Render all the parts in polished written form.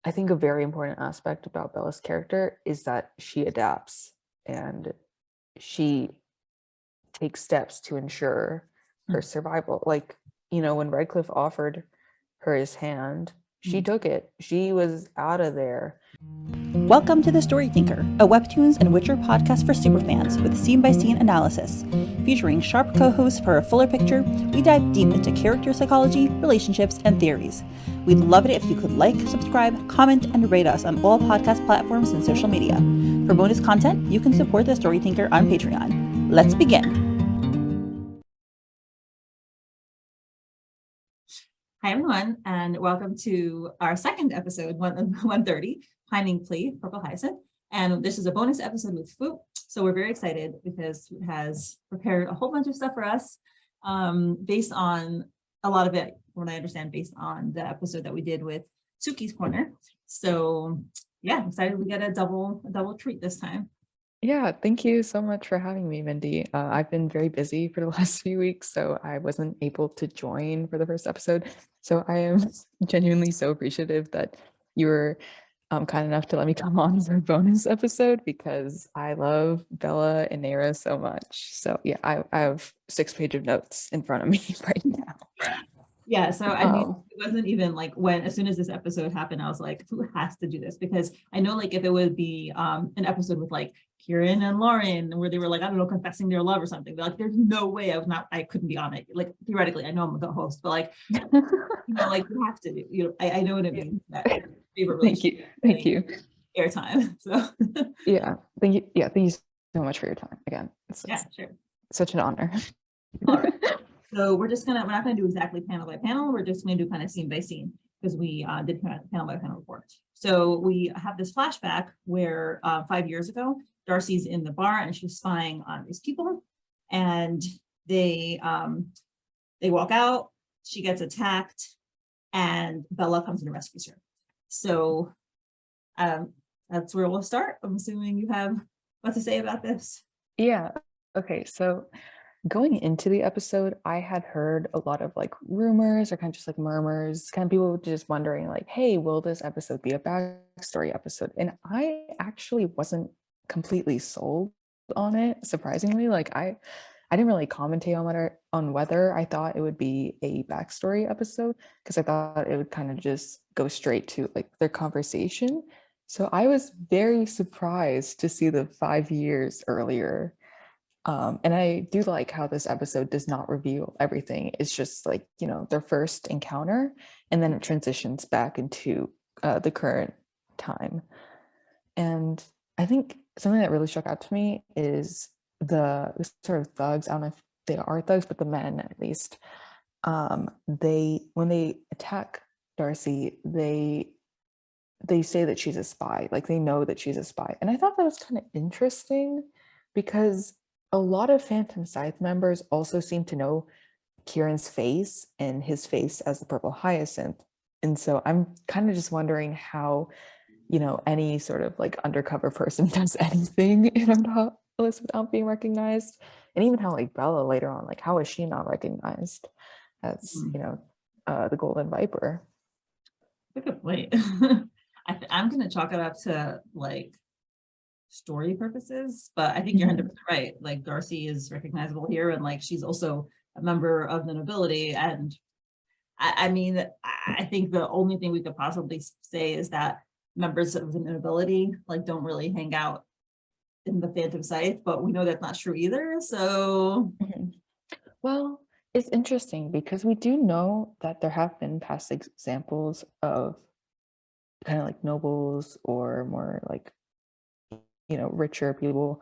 I think a very important aspect about Bella's character is that she adapts and she takes steps to ensure her survival. Like, when Redcliff offered her his hand, she took it. She was out of there. Welcome to The Story Thinker, a Webtoons and Witcher podcast for superfans with scene-by-scene analysis. Featuring sharp co-hosts for a fuller picture, we dive deep into character psychology, relationships, and theories. We'd love it if you could like, subscribe, comment, and rate us on all podcast platforms and social media. For bonus content, you can support The Story Thinker on Patreon. Let's begin. Hi, everyone, and welcome to our second episode, 130, Finding Plea, Purple Hyacinth. And this is a bonus episode with Fwoot. So we're very excited because Fwoot has prepared a whole bunch of stuff for us based on a lot of it, from what I understand, based on the episode that we did with Suki's Corner. So yeah, I'm excited we get a double treat this time. Yeah, thank you so much for having me, Mindy. I've been very busy for the last few weeks, so I wasn't able to join for the first episode. So I am genuinely so appreciative that you were kind enough to let me come on for a bonus episode because I love Bella and 𝗫𝗏 so much. So yeah, I have 6 pages of notes in front of me right now. Yeah, so I mean, it wasn't even like as soon as this episode happened, I was like, who has to do this? Because I know like if it would be an episode with like Kieran and Lauren, where they were like, I don't know, confessing their love or something, but like there's no way I couldn't be on it. Like theoretically, I know I'm the host, but like, like you have to, I know what it means. That favorite relationship. Thank you. Airtime. So yeah, thank you. Yeah, thank you so much for your time again. It's sure. Such an honor. All right. So we're not going to do exactly panel by panel. We're just going to do kind of scene by scene because we did panel by panel report. So we have this flashback where 5 years ago, Darcy's in the bar and she's spying on these people, and they walk out. She gets attacked, and Bella comes and rescues her. So that's where we'll start. I'm assuming you have what to say about this. Yeah. Okay. So going into the episode, I had heard a lot of like rumors or kind of just like murmurs, kind of people just wondering like, hey, will this episode be a backstory episode? And I actually wasn't completely sold on it, surprisingly. Like I didn't really commentate on whether I thought it would be a backstory episode, because I thought it would kind of just go straight to like their conversation. So I was very surprised to see the 5 years earlier. And I do like how this episode does not reveal everything. It's just like, their first encounter, and then it transitions back into the current time. And I think something that really struck out to me is the sort of thugs. I don't know if they are thugs, but the men at least. When they attack Darcy, they say that she's a spy. Like they know that she's a spy. And I thought that was kind of interesting because a lot of Phantom Scythe members also seem to know Kieran's face and his face as the Purple Hyacinth. And so I'm kind of just wondering how, any sort of like undercover person does anything in our list without being recognized. And even how like Bella later on, like how is she not recognized as, the Golden Viper? Good point. I'm going to chalk it up to like story purposes, but I think you're 100% right. Like Darcy is recognizable here, and like she's also a member of the nobility. And I mean, I think the only thing we could possibly say is that members of the nobility like don't really hang out in the Phantom Scythe, but we know that's not true either. So well, it's interesting because we do know that there have been past examples of kind of like nobles or more like richer people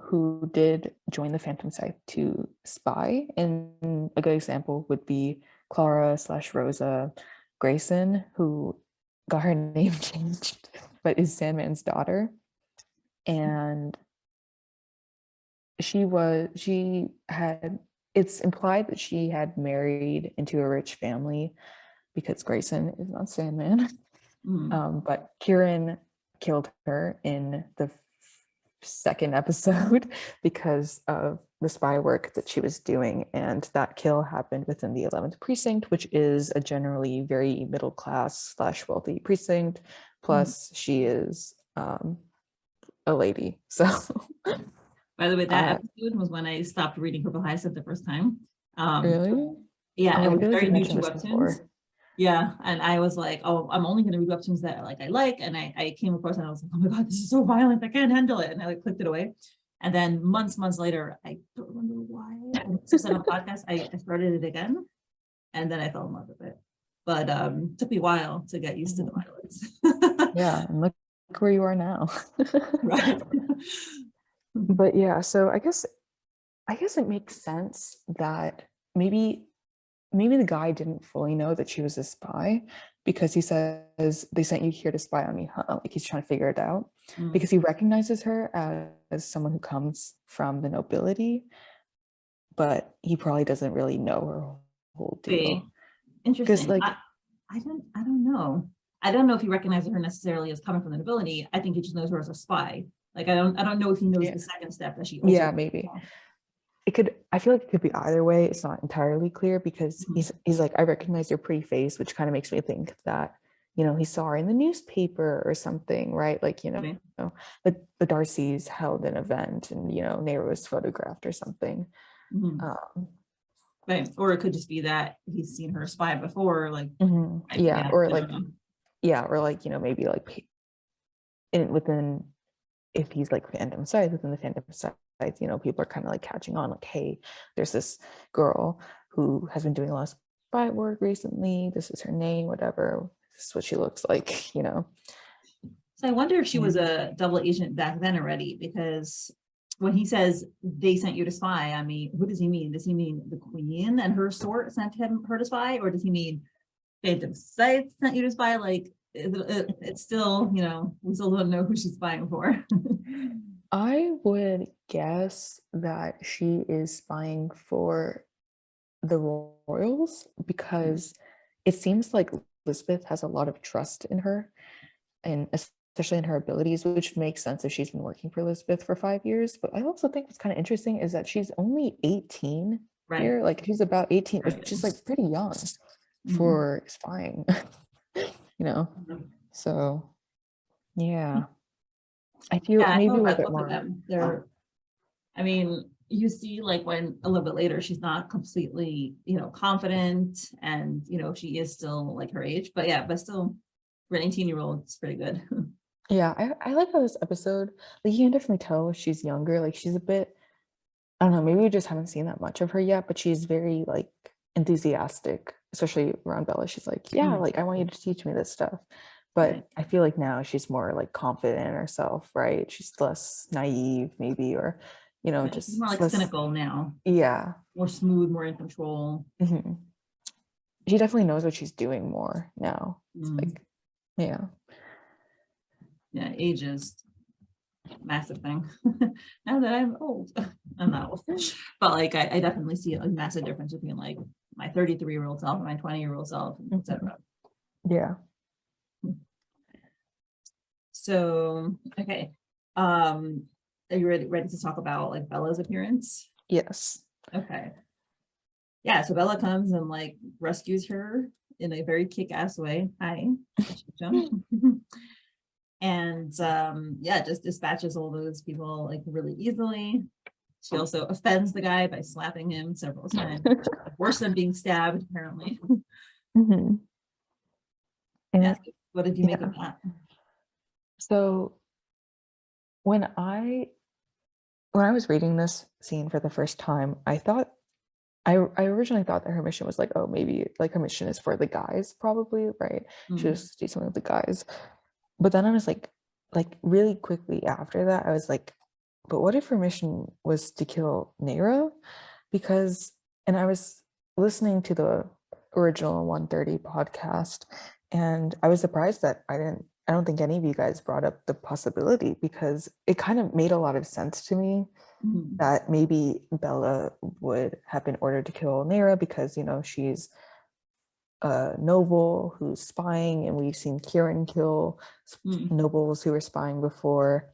who did join the Phantom Scythe to spy. And a good example would be Clara/Rosa Grayson, who got her name changed, but is Sandman's daughter. And it's implied that she had married into a rich family because Grayson is not Sandman. But Kieran killed her in the second episode because of the spy work that she was doing, and that kill happened within the 11th precinct, which is a generally very middle class / wealthy precinct. Plus, she is a lady. So, by the way, that episode was when I stopped reading 𝗵𝗂𝗽𝗃 the first time. Really? Yeah, Oh, it I was feel like very you new mentioned to this webtoons. before. Yeah, and I was like, oh, I'm only going to read webtoons that I like, and I came across it and I was like, oh my god, this is so violent, I can't handle it, and I like clicked it away. And then months later, I don't remember why, and since on a podcast, I started it again, and then I fell in love with it. But it took me a while to get used to the violence. Yeah, and look where you are now. Right. But yeah, so I guess it makes sense that maybe the guy didn't fully know that she was a spy, because he says, they sent you here to spy on me, huh? Like, he's trying to figure it out, because he recognizes her as someone who comes from the nobility, but he probably doesn't really know her whole deal. Interesting. Like, I don't know. I don't know if he recognizes her necessarily as coming from the nobility. I think he just knows her as a spy. Like, I don't know if he knows the second step that she also. Yeah, maybe. I feel like it could be either way. It's not entirely clear, because he's like, I recognize your pretty face, which kind of makes me think that, he saw her in the newspaper or something, right? Like, the Darcy's held an event and, 𝗫𝗏 was photographed or something. Right. Or it could just be that he's seen her spy before, like, yeah, or like, maybe like within, if he's like fandom sites, within the fandom sites, people are kind of like catching on, like, hey, there's this girl who has been doing a lot of spy work recently. This is her name, whatever. This is what she looks like, So I wonder if she was a double agent back then already, because when he says they sent you to spy, I mean, what does he mean? Does he mean the queen and her sort sent her to spy, or does he mean fandom sites sent you to spy? Like, it's still, we still don't know who she's spying for. I would guess that she is spying for the royals, because it seems like Elizabeth has a lot of trust in her, and especially in her abilities, which makes sense if she's been working for Elizabeth for 5 years. But I also think what's kind of interesting is that she's only 18 here. Like, she's about 18, which is like pretty young for spying, So, yeah. I feel maybe a little bit more. I mean, you see, like, when a little bit later, she's not completely, confident, and she is still like her age, but yeah, but still, for an 18-year-old, it's pretty good. Yeah, I like how this episode, like, you can definitely tell she's younger. Like, she's a bit, I don't know, maybe we just haven't seen that much of her yet, but she's very like enthusiastic, especially around Bella. She's like, yeah, like, I want you to teach me this stuff. But I feel like now she's more like confident in herself, right? She's less naive, maybe, or just she's more like less cynical now. Yeah, more smooth, more in control. She definitely knows what she's doing more now. It's like, yeah, age is massive thing. Now that I'm old, I'm not old, but like, I definitely see a massive difference between like my 33-year-old self and my 20-year-old self, etc. Yeah. So, okay. Are you ready to talk about like Bella's appearance? Yes. Okay. Yeah, so Bella comes and like rescues her in a very kick-ass way. Hi. And yeah, just dispatches all those people like really easily. She also offends the guy by slapping him several times, worse than being stabbed, apparently. And yeah, so what did you make of that? So when I was reading this scene for the first time, I originally thought that her mission was like, oh, maybe like her mission is for the guys, probably, right? She was to do something with the guys. But then I was like really quickly after that, I was like, but what if her mission was to kill 𝗫𝗏? Because, and I was listening to the original 130 podcast, and I was surprised that I don't think any of you guys brought up the possibility, because it kind of made a lot of sense to me that maybe Bella would have been ordered to kill 𝗫𝗏 because, she's a noble who's spying, and we've seen Kieran kill nobles who were spying before.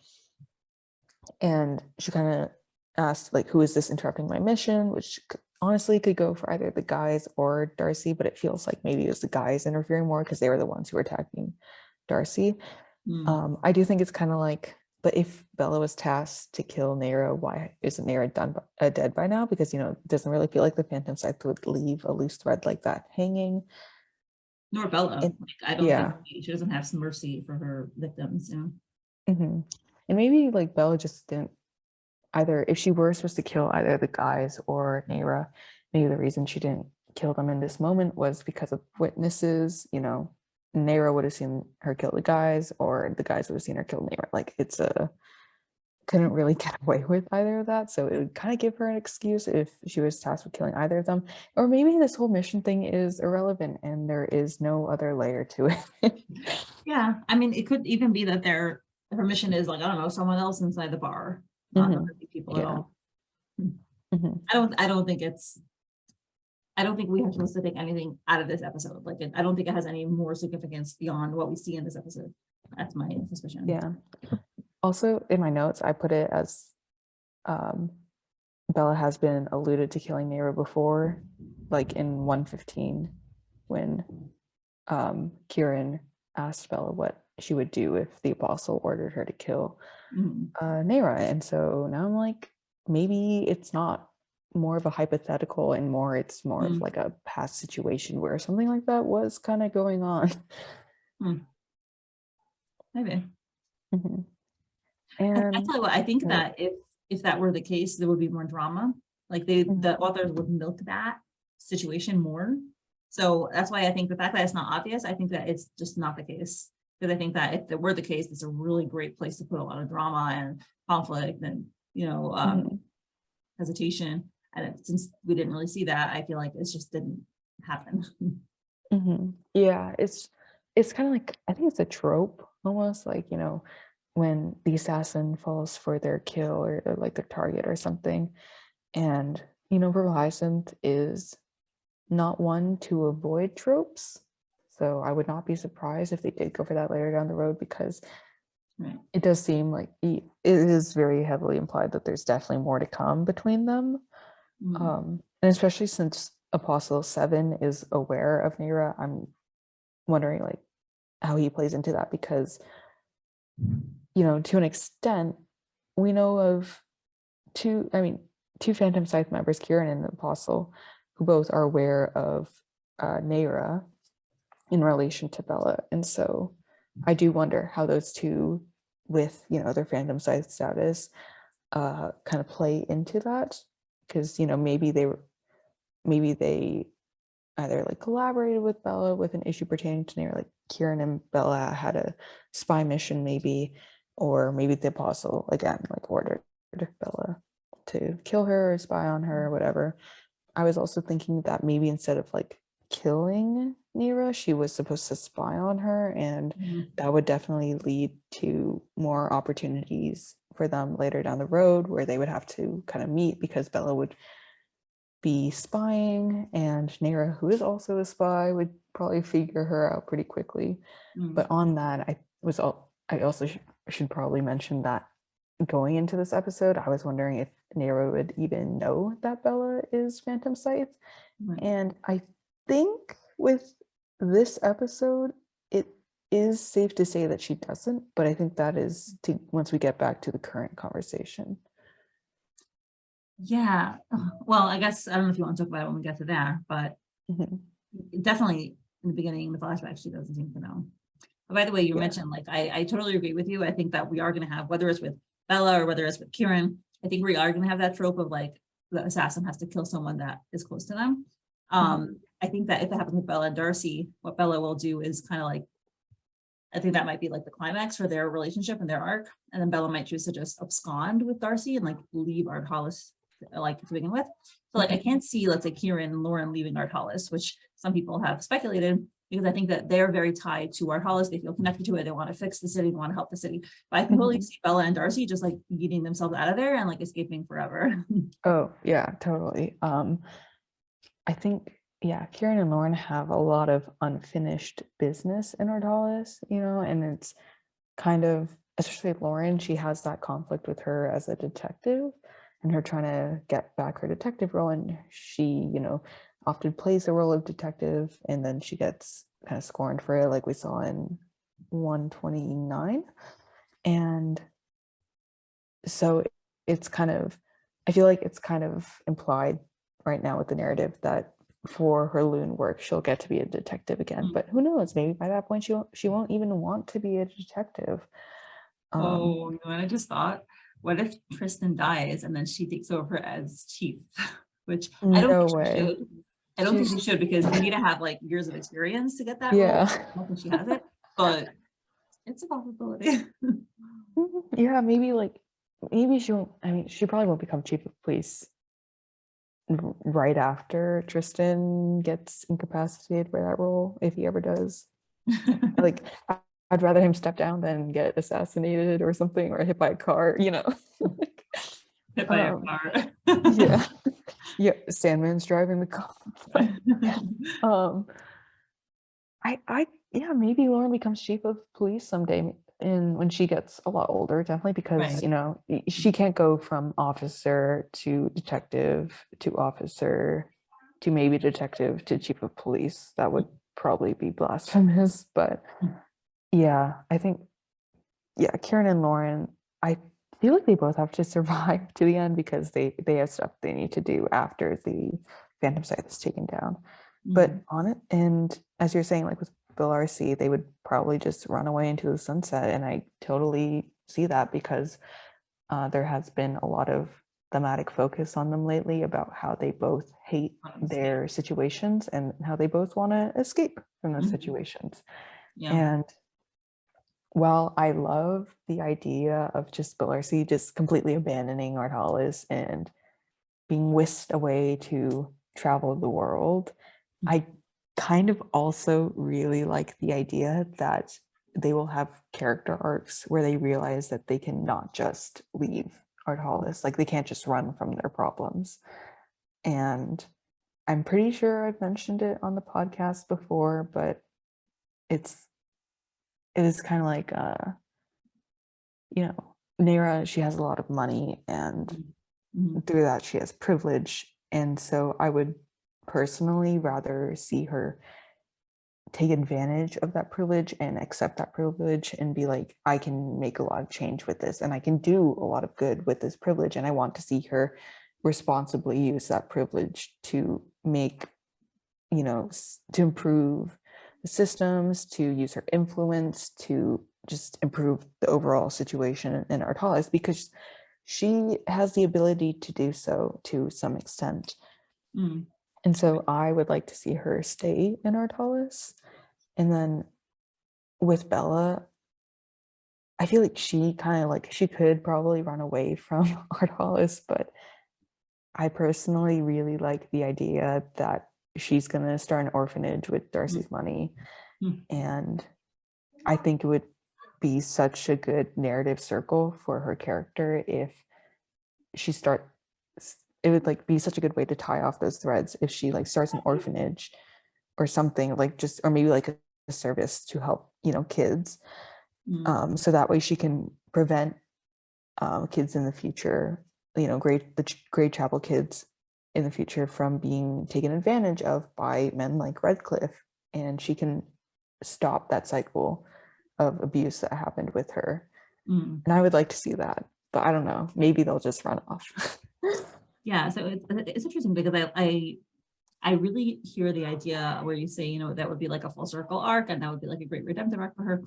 And she kind of asked, like, who is this interrupting my mission? Which honestly could go for either the guys or Darcy, but it feels like maybe it was the guys interfering more because they were the ones who were attacking Darcy. I do think it's kind of like, but if Bella was tasked to kill 𝗫𝗏, why isn't 𝗫𝗏 dead by now? Because, it doesn't really feel like the Phantom Scythe would leave a loose thread like that hanging. Nor Bella. And, Like, I don't think she doesn't have some mercy for her victims, And maybe like Bella just didn't either, if she were supposed to kill either the guys or 𝗫𝗏, maybe the reason she didn't kill them in this moment was because of witnesses. 𝗫𝗏 would have seen her kill the guys, or the guys would have seen her kill 𝗫𝗏. Like, couldn't really get away with either of that. So it would kind of give her an excuse if she was tasked with killing either of them. Or maybe this whole mission thing is irrelevant and there is no other layer to it. Yeah, I mean, it could even be that her mission is like, I don't know, someone else inside the bar, not people at all. I don't think we have to take anything out of this episode. Like, I don't think it has any more significance beyond what we see in this episode. That's my suspicion. Yeah. Also, in my notes, I put it as Bella has been alluded to killing 𝗫𝗏 before, like in 115, when Kieran asked Bella what she would do if the apostle ordered her to kill 𝗫𝗏. And so now I'm like, maybe it's not more of a hypothetical and it's more of like a past situation where something like that was kind of going on. Maybe. And I tell you what, I think that if that were the case, there would be more drama. Like the authors would milk that situation more. So that's why I think the fact that it's not obvious, I think that it's just not the case. Because I think that if it were the case, it's a really great place to put a lot of drama and conflict and hesitation. And since we didn't really see that, I feel like it just didn't happen. Yeah, it's kind of like, I think it's a trope almost, like, when the assassin falls for their kill or like their target or something. And, Hyacinth is not one to avoid tropes. So I would not be surprised if they did go for that later down the road, because it does seem like it is very heavily implied that there's definitely more to come between them. And especially since Apostle 7 is aware of 𝗫𝗏, I'm wondering like how he plays into that, because to an extent we know of two Phantom Scythe members, Kieran and the Apostle, who both are aware of 𝗫𝗏 in relation to Bella. And so I do wonder how those two, with their Phantom Scythe status, kind of play into that, because maybe they either like collaborated with Bella with an issue pertaining to 𝗫𝗏, like Kieran and Bella had a spy mission maybe, or maybe the Apostle again like ordered Bella to kill her or spy on her or whatever. I was also thinking that maybe instead of like killing 𝗫𝗏, she was supposed to spy on her, and that would definitely lead to more opportunities for them later down the road where they would have to kind of meet, because Bella would be spying and 𝗫𝗏, who is also a spy, would probably figure her out pretty quickly. But on that, I also should probably mention that going into this episode, I was wondering if 𝗫𝗏 would even know that Bella is Phantom Scythe. And I think with this episode, it is safe to say that she doesn't, but I think that is once we get back to the current conversation. Yeah, well, I guess I don't know if you want to talk about it when we get to that, but definitely in the beginning, in the flashback, she doesn't seem to know. But by the way, you mentioned, like, I totally agree with you. I think that we are going to have, whether it's with Bella or whether it's with Kieran, I think we are going to have that trope of like the assassin has to kill someone that is close to them. I think that if it happens with Bella and Darcy, what Bella will do is kind of like, I think that might be like the climax for their relationship and their arc. And then Bella might choose to just abscond with Darcy and like leave 𝗪𝗏𝗪 like to begin with. So like I can't see, let's say, Kieran and Lauren leaving 𝗪𝗏𝗪, which some people have speculated, because I think that they're very tied to 𝗪𝗏𝗪. They feel connected to it. They want to fix the city. They want to help the city. But I can totally see Bella and Darcy just like getting themselves out of there and like escaping forever. Oh yeah, totally. I think, yeah, Kieran and Lauren have a lot of unfinished business in 𝗪𝗏𝗪, and it's kind of especially Lauren, she has that conflict with her as a detective and her trying to get back her detective role. And she, often plays the role of detective, and then she gets kind of scorned for it, like we saw in 129. And so it's kind of, I feel like it's kind of implied right now with the narrative that for her loon work, she'll get to be a detective again. But who knows? Maybe by that point, she won't even want to be a detective. Oh, you know what I just thought? What if Tristan dies and then she takes over as chief? Which I don't No think she way. should. I don't think she should, because you need to have like years of experience to get that role. Yeah. I don't think she has it, but it's a possibility. Yeah, maybe she won't. I mean, she probably won't become chief of police right after Tristan gets incapacitated by that role, if he ever does. Like, I'd rather him step down than get assassinated or something, or hit by a car, Like, Hit by a car. yeah. Yeah, Sandman's driving the car. Yeah, maybe Lauren becomes chief of police someday, and when she gets a lot older, definitely, because Right. she can't go from officer to detective to officer to maybe detective to chief of police. That would probably be blasphemous. But yeah, I think, yeah, Kieran and Lauren, I feel like they both have to survive to the end, because they have stuff they need to do after the Phantom Scythe is taken down. But on it, and as you're saying, like with Bellarciest, they would probably just run away into the sunset, and I totally see that, because there has been a lot of thematic focus on them lately about how they both hate their situations and how they both want to escape from those situations. Yeah. And while I love the idea of just Bellarciest just completely abandoning 𝗏𝗏𝗏 and being whisked away to travel the world, I kind of also really like the idea that they will have character arcs where they realize that they cannot just leave 𝗏𝗏𝗏, like they can't just run from their problems. And I'm pretty sure I've mentioned it on the podcast before, but it is kind of like 𝗫𝗏, she has a lot of money, and through that she has privilege. And so I would personally rather see her take advantage of that privilege and accept that privilege and be like, I can make a lot of change with this, and I can do a lot of good with this privilege. And I want to see her responsibly use that privilege to make, to improve the systems, to use her influence to just improve the overall situation in 𝗏𝗏𝗏, because she has the ability to do so to some extent. And so I would like to see her stay in 𝗏𝗏𝗏. And then with Bella, I feel like she could probably run away from 𝗏𝗏𝗏, but I personally really like the idea that she's going to start an orphanage with Darcy's money. And I think it would be such a good narrative circle for her character if it would like be such a good way to tie off those threads if she like starts an orphanage or something, like just, or maybe like a service to help, kids. So that way she can prevent kids in the future, the 𝗏𝗏𝗏 kids in the future, from being taken advantage of by men like Redcliff, and she can stop that cycle of abuse that happened with her. And I would like to see that, but I don't know, maybe they'll just run off. Yeah, so it's interesting, because I really hear the idea where you say, that would be like a full circle arc, and that would be like a great redemptive arc for her.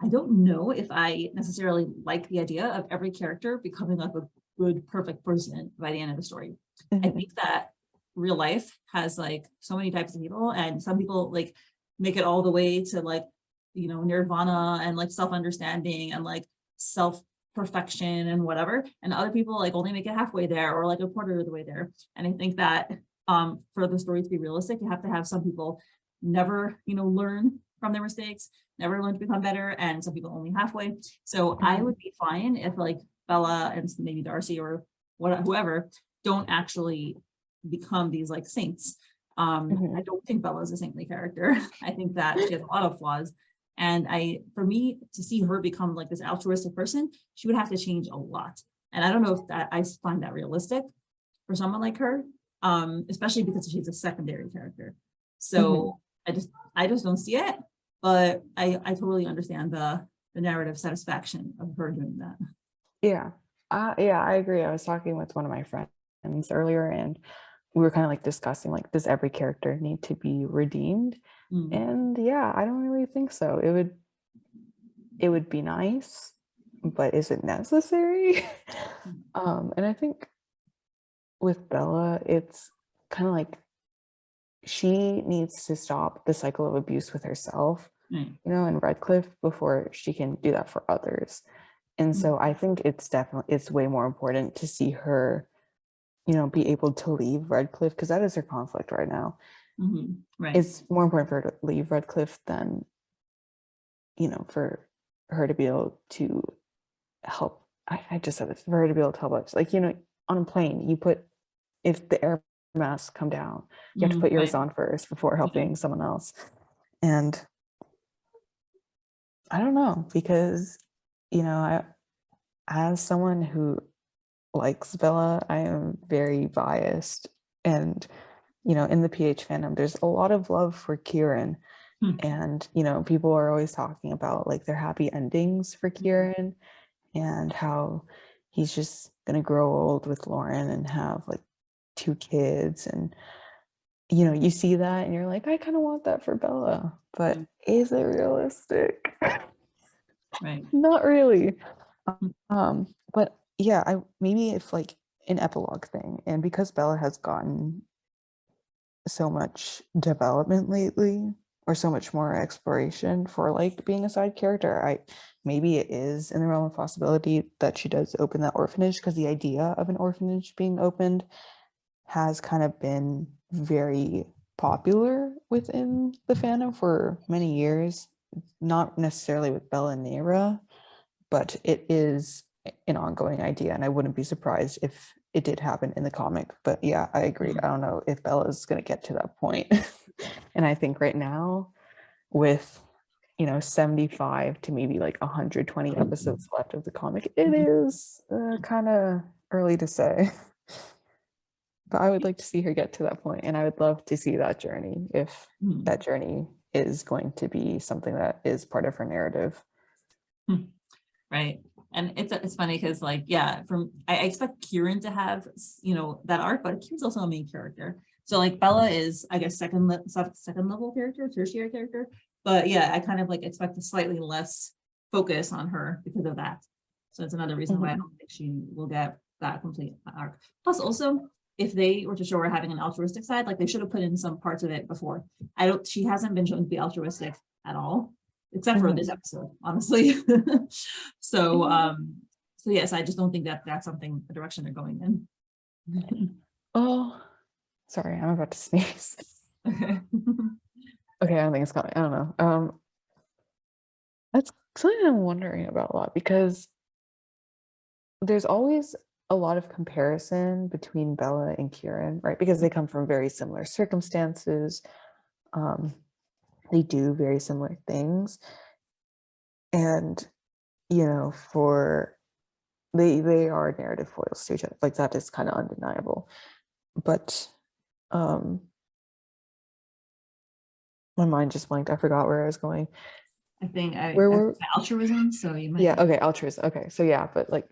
I don't know if I necessarily like the idea of every character becoming like a good, perfect person by the end of the story. I think that real life has like so many types of people, and some people like make it all the way to like, nirvana and like self-understanding and like self-perfection and whatever. And other people like only make it halfway there, or like a quarter of the way there. And I think that for the story to be realistic, you have to have some people never, learn from their mistakes, never learn to become better, and some people only halfway. So I would be fine if like Bella and maybe Darcy or whoever don't actually become these like saints. I don't think Bella is a saintly character. I think that she has a lot of flaws. And for me to see her become like this altruistic person, she would have to change a lot. And I don't know if I find that realistic for someone like her, especially because she's a secondary character. So I just don't see it, but I totally understand the narrative satisfaction of her doing that. Yeah. Yeah, I agree. I was talking with one of my friends earlier, and we were kind of like discussing, like, does every character need to be redeemed? And yeah, I don't really think so. It would be nice, but is it necessary? And I think with Bella, it's kind of like she needs to stop the cycle of abuse with herself, you know, in Redcliff before she can do that for others. And so I think it's way more important to see her, you know, be able to leave Redcliff, because that is her conflict right now. Right. It's more important for her to leave Redcliff than, you know, for her to be able to help. I just said this, for her to be able to help us. Like, you know, on a plane, if the air masks come down, you have to put yours on first before helping someone else. And I don't know, because, you know, as someone who likes Bella, I am very biased. And, you know, in the PH fandom, there's a lot of love for Kieran. And, you know, people are always talking about like their happy endings for Kieran and how he's just gonna grow old with Lauren and have like 2 kids. And, you know, you see that and you're like, I kind of want that for Bella, but is it realistic? Right. Not really. But yeah, maybe if like an epilogue thing, and because Bella has gotten so much development lately, or so much more exploration for like being a side character, maybe it is in the realm of possibility that she does open that orphanage, because the idea of an orphanage being opened has kind of been very popular within the fandom for many years, not necessarily with Bella and 𝗫𝗏, but it is an ongoing idea, and I wouldn't be surprised if it did happen in the comic. But yeah, I agree. I don't know if Bella is going to get to that point. And I think right now, with, you know, 75 to maybe like 120 episodes left of the comic, it is kind of early to say. But I would like to see her get to that point, and I would love to see that journey, if that journey is going to be something that is part of her narrative. Right. And it's funny because, like, yeah, I expect Kieran to have, you know, that arc, but Kieran's also a main character. So like Bella is, I guess, second level character, tertiary character. But yeah, I kind of like expect a slightly less focus on her because of that. So it's another reason why I don't think she will get that complete arc. Plus, also, if they were to show her having an altruistic side, like they should have put in some parts of it before. She hasn't been shown to be altruistic at all, except for this episode, honestly. So yes, I just don't think that that's something, the direction they're going in. Oh, sorry, I'm about to sneeze. Okay. Okay, I don't think it's coming. I don't know. That's something I'm wondering about a lot, because there's always a lot of comparison between Bella and Kieran, right? Because they come from very similar circumstances. They do very similar things. And, you know, they are narrative foils to each other. Like, that is kind of undeniable. But my mind just blanked. I forgot where I was going. I think Where were altruism, so you might. Yeah, okay, altruism. Okay, so yeah, but like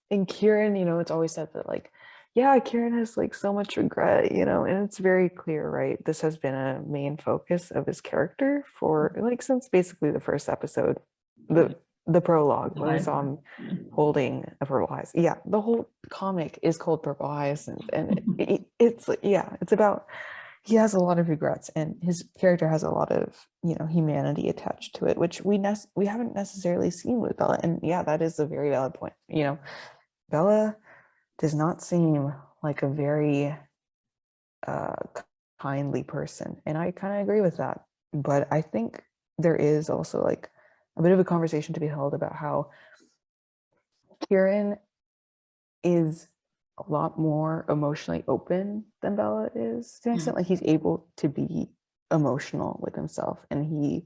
in Kieran, you know, it's always said that like, yeah, Kieran has like so much regret, you know, and it's very clear, right? This has been a main focus of his character for like since basically the first episode, the prologue, when we saw him holding a purple eyes. Yeah, the whole comic is called Purple Eyes, and it's about, he has a lot of regrets, and his character has a lot of, you know, humanity attached to it, which we haven't necessarily seen with Bella. And yeah, that is a very valid point. You know, Bella does not seem like a very kindly person, and I kind of agree with that. But I think there is also like a bit of a conversation to be held about how Kieran is a lot more emotionally open than Bella is, to an extent. Like, he's able to be emotional with himself, and he,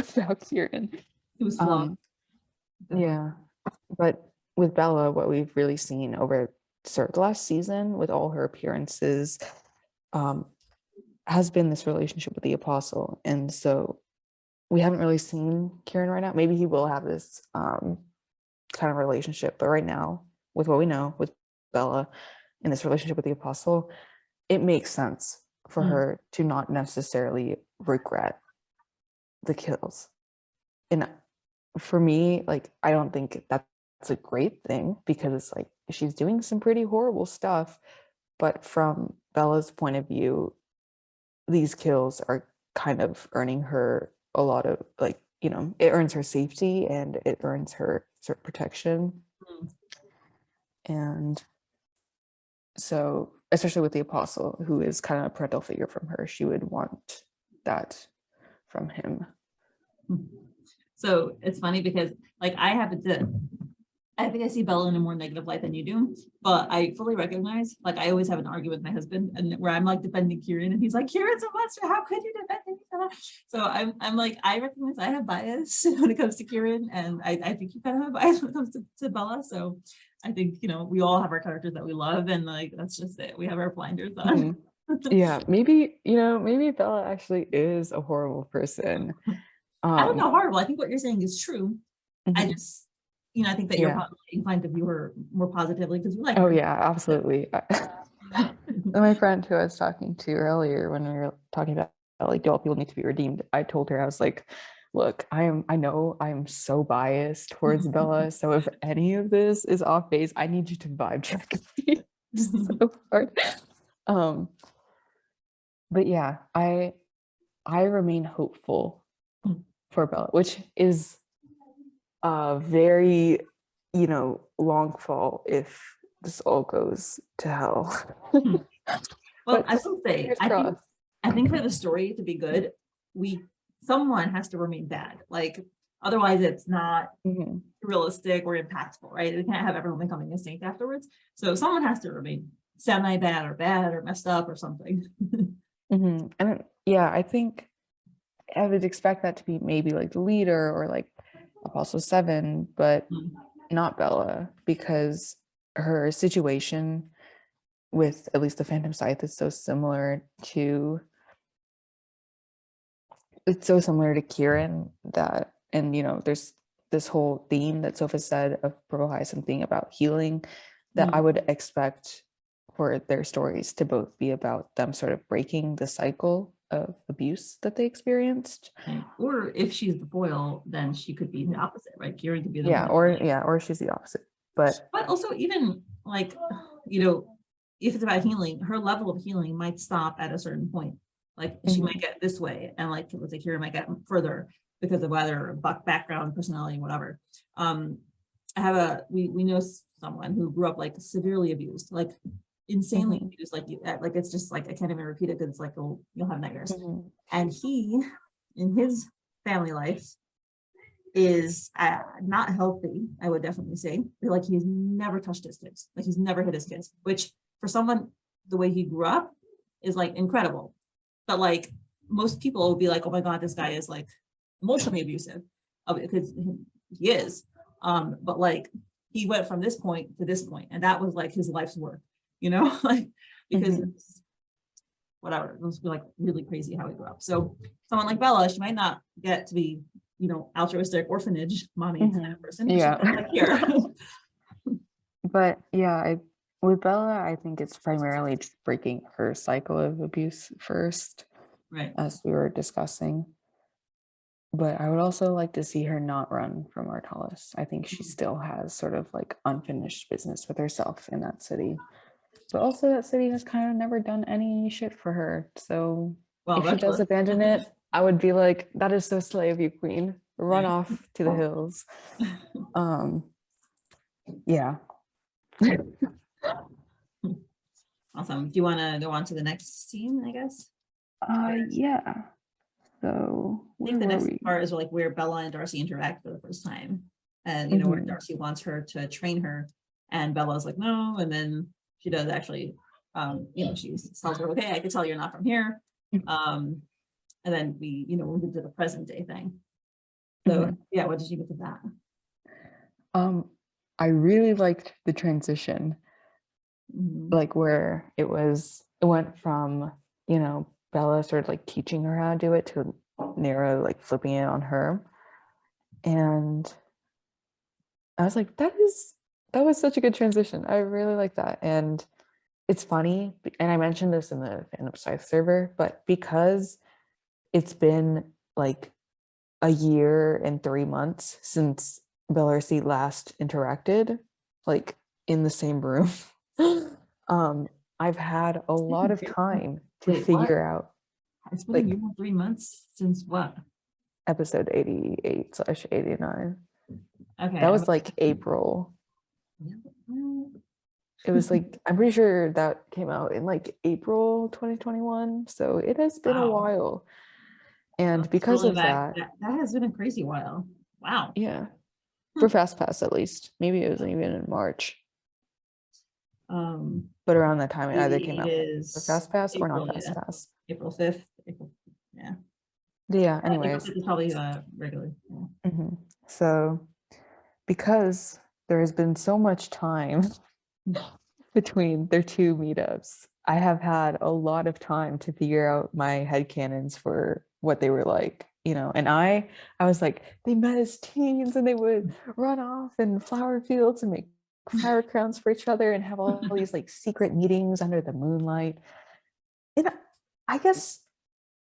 about Kieran. It was flawed. Yeah, but with Bella, what we've really seen over sort of the last season with all her appearances, has been this relationship with the apostle. And so we haven't really seen Kieran right now. Maybe he will have this kind of relationship, but right now, with what we know with Bella in this relationship with the apostle, it makes sense for her to not necessarily regret the kills. And for me, like, I don't think that's a great thing, because it's like she's doing some pretty horrible stuff, but from Bella's point of view, these kills are kind of earning her a lot of, like, you know, it earns her safety and it earns her sort of protection. And so, especially with the apostle, who is kind of a parental figure from her, she would want that from him. So it's funny because, like, I think I see Bella in a more negative light than you do, but I fully recognize, like, I always have an argument with my husband, and where I'm like defending Kieran, and he's like, "Kieran's a monster. How could you defend him?" So I'm like, I recognize I have bias when it comes to Kieran, and I think you kind of have bias when it comes to Bella. So I think, you know, we all have our characters that we love, and like, that's just it. We have our blinders on. Yeah, maybe, you know, maybe Bella actually is a horrible person. I don't know, horrible. I think what you're saying is true. I just, you know, I think that you're probably inclined to view her more positively because you like her. Yeah, absolutely. My friend who I was talking to earlier, when we were talking about like, do all people need to be redeemed, I told her, I was like, look, I know I'm so biased towards Bella, so if any of this is off base, I need you to vibe check me. So hard. But yeah, I remain hopeful for Bella, which is a very, you know, long fall if this all goes to hell. Well, I will say, I think for the story to be good, someone has to remain bad. Like, otherwise it's not realistic or impactful, right? We can't have everyone becoming a saint afterwards. So someone has to remain semi-bad or messed up or something. And yeah, I think I would expect that to be maybe like the leader or like Apostle 7, but not Bella, because her situation with at least the Phantom Scythe is so similar to Kieran, that, and you know, there's this whole theme that Sophia said of 𝗵𝗱 something about healing, that I would expect for their stories to both be about them sort of breaking the cycle of abuse that they experienced. Or if she's the foil, then she could be the opposite, right? Kieran could be the or she's the opposite. But also, even like, you know, if it's about healing, her level of healing might stop at a certain point. Like, she might get this way, and like, let's say Kieran might get further because of either background, personality, whatever. We know someone who grew up like severely abused, like insanely abused, like it's just like, I can't even repeat it because it's like you'll have nightmares. And he, in his family life, is not healthy, I would definitely say. Like, he's never touched his kids, like he's never hit his kids, which for someone the way he grew up is like incredible. But like, most people will be like, oh my god, this guy is like emotionally abusive, because he is. But like, he went from this point to this point, and that was like his life's work, you know, like, because it's whatever, it was like really crazy how he grew up. So someone like Bella, she might not get to be, you know, altruistic orphanage mommy kind of person. Like here. But yeah, with Bella, I think it's primarily just breaking her cycle of abuse first, right, as we were discussing. But I would also like to see her not run from 𝗏𝗏𝗏𝗏. I think she still has sort of like unfinished business with herself in that city. But also, that city has kind of never done any shit for her. So if she does abandon it, I would be like, that is so slay of you, queen. Run off to the hills. Yeah. Awesome. Do you want to go on to the next scene, I guess? Yeah. So I think the next part is like where Bella and Darcy interact for the first time, and you know, where Darcy wants her to train her, and Bella's like, no, and then she does actually, you know, she tells her, okay, I can tell you're not from here, and then we move into the present day thing. So yeah, what did you think of that? I really liked the transition, like where it went from, you know, Bella started like teaching her how to do it to 𝗫𝗏 like flipping it on her. And I was like, that was such a good transition. I really like that. And it's funny, and I mentioned this in the fandom scythe server, but because it's been like a year and 3 months since Bellarciest last interacted, like in the same room, I've had a lot of time to figure out. It's been a year and 3 months since what? Episode 88/89. Okay. That was like April. It was like, I'm pretty sure that came out in like April 2021. So it has been a while. And because of that, that has been a crazy while. Wow. Yeah. For Fast Pass, at least. Maybe it was even in March. But around that time, it either came out for Fast Pass or not Fast Pass. April 5th. Yeah. Yeah, anyways. It's probably regular. Yeah. So because there has been so much time between their 2 meetups, I have had a lot of time to figure out my headcanons for what they were like, you know. And I was like, they met as teens and they would run off in flower fields and make flower crowns for each other and have all these like secret meetings under the moonlight. And I guess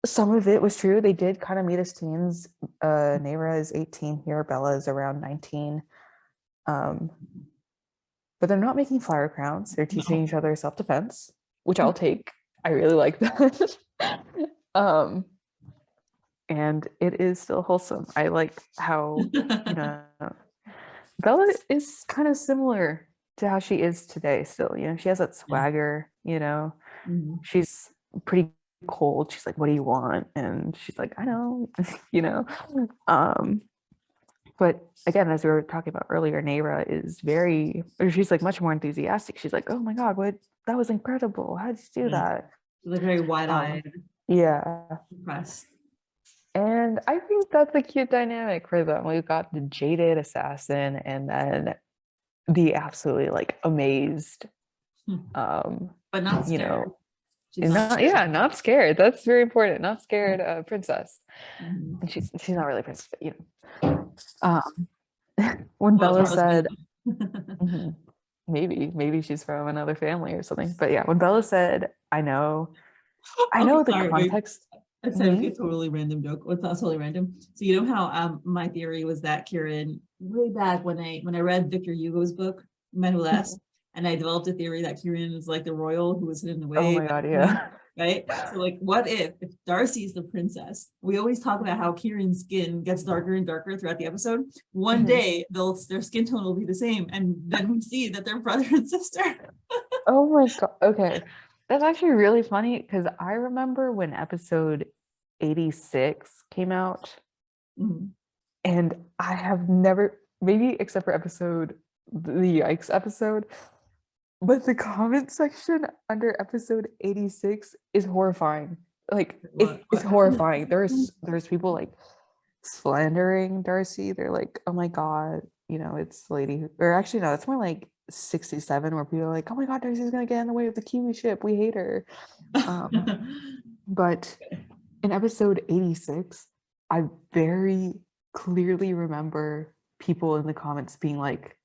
some of it was true. They did kind of meet as teens. 𝗫𝗏 is 18 here. Bella is around 19. But they're not making flower crowns. They're teaching each other self-defense, which I'll take. I really like that. And it is still wholesome. I like how, you know, Bella is kind of similar to how she is today still. You know, she has that swagger, you know. She's pretty cold. She's like, what do you want? And she's like, I know, you know. But again, as we were talking about earlier, 𝗫𝗏 is she's like much more enthusiastic. She's like, oh my God, that was incredible. How did you do that? She's like very wide-eyed. Yeah. Impressed. And I think that's a cute dynamic for them. We've got the jaded assassin and then the absolutely like amazed. But not scared. You know, not scared. That's very important. Not scared princess. And she's not really a princess, but you know. When Bella said maybe she's from another family or something. But yeah, when Bella said, I know the context. It's a totally random joke. Well, it's not totally random. So you know how my theory was that Kieran, way back when I read Victor Hugo's book, Men Who Last, and I developed a theory that Kieran is like the royal who was hidden away. Oh my God, yeah. Right? So like, what if Darcy is the princess? We always talk about how Kieran's skin gets darker and darker throughout the episode. One day their skin tone will be the same, and then we see that they're brother and sister. Oh my God. Okay. That's actually really funny because I remember when episode 86 came out, and I have never, maybe except for the Yikes episode, but the comment section under episode 86 is horrifying. Like it's horrifying. There's people like slandering Darcy. They're like, oh my God, you know, it's the lady or actually no, it's more like 67 where people are like, oh my God, Darcy's gonna get in the way of the Kiwi ship. We hate her. But in episode 86, I very clearly remember people in the comments being like,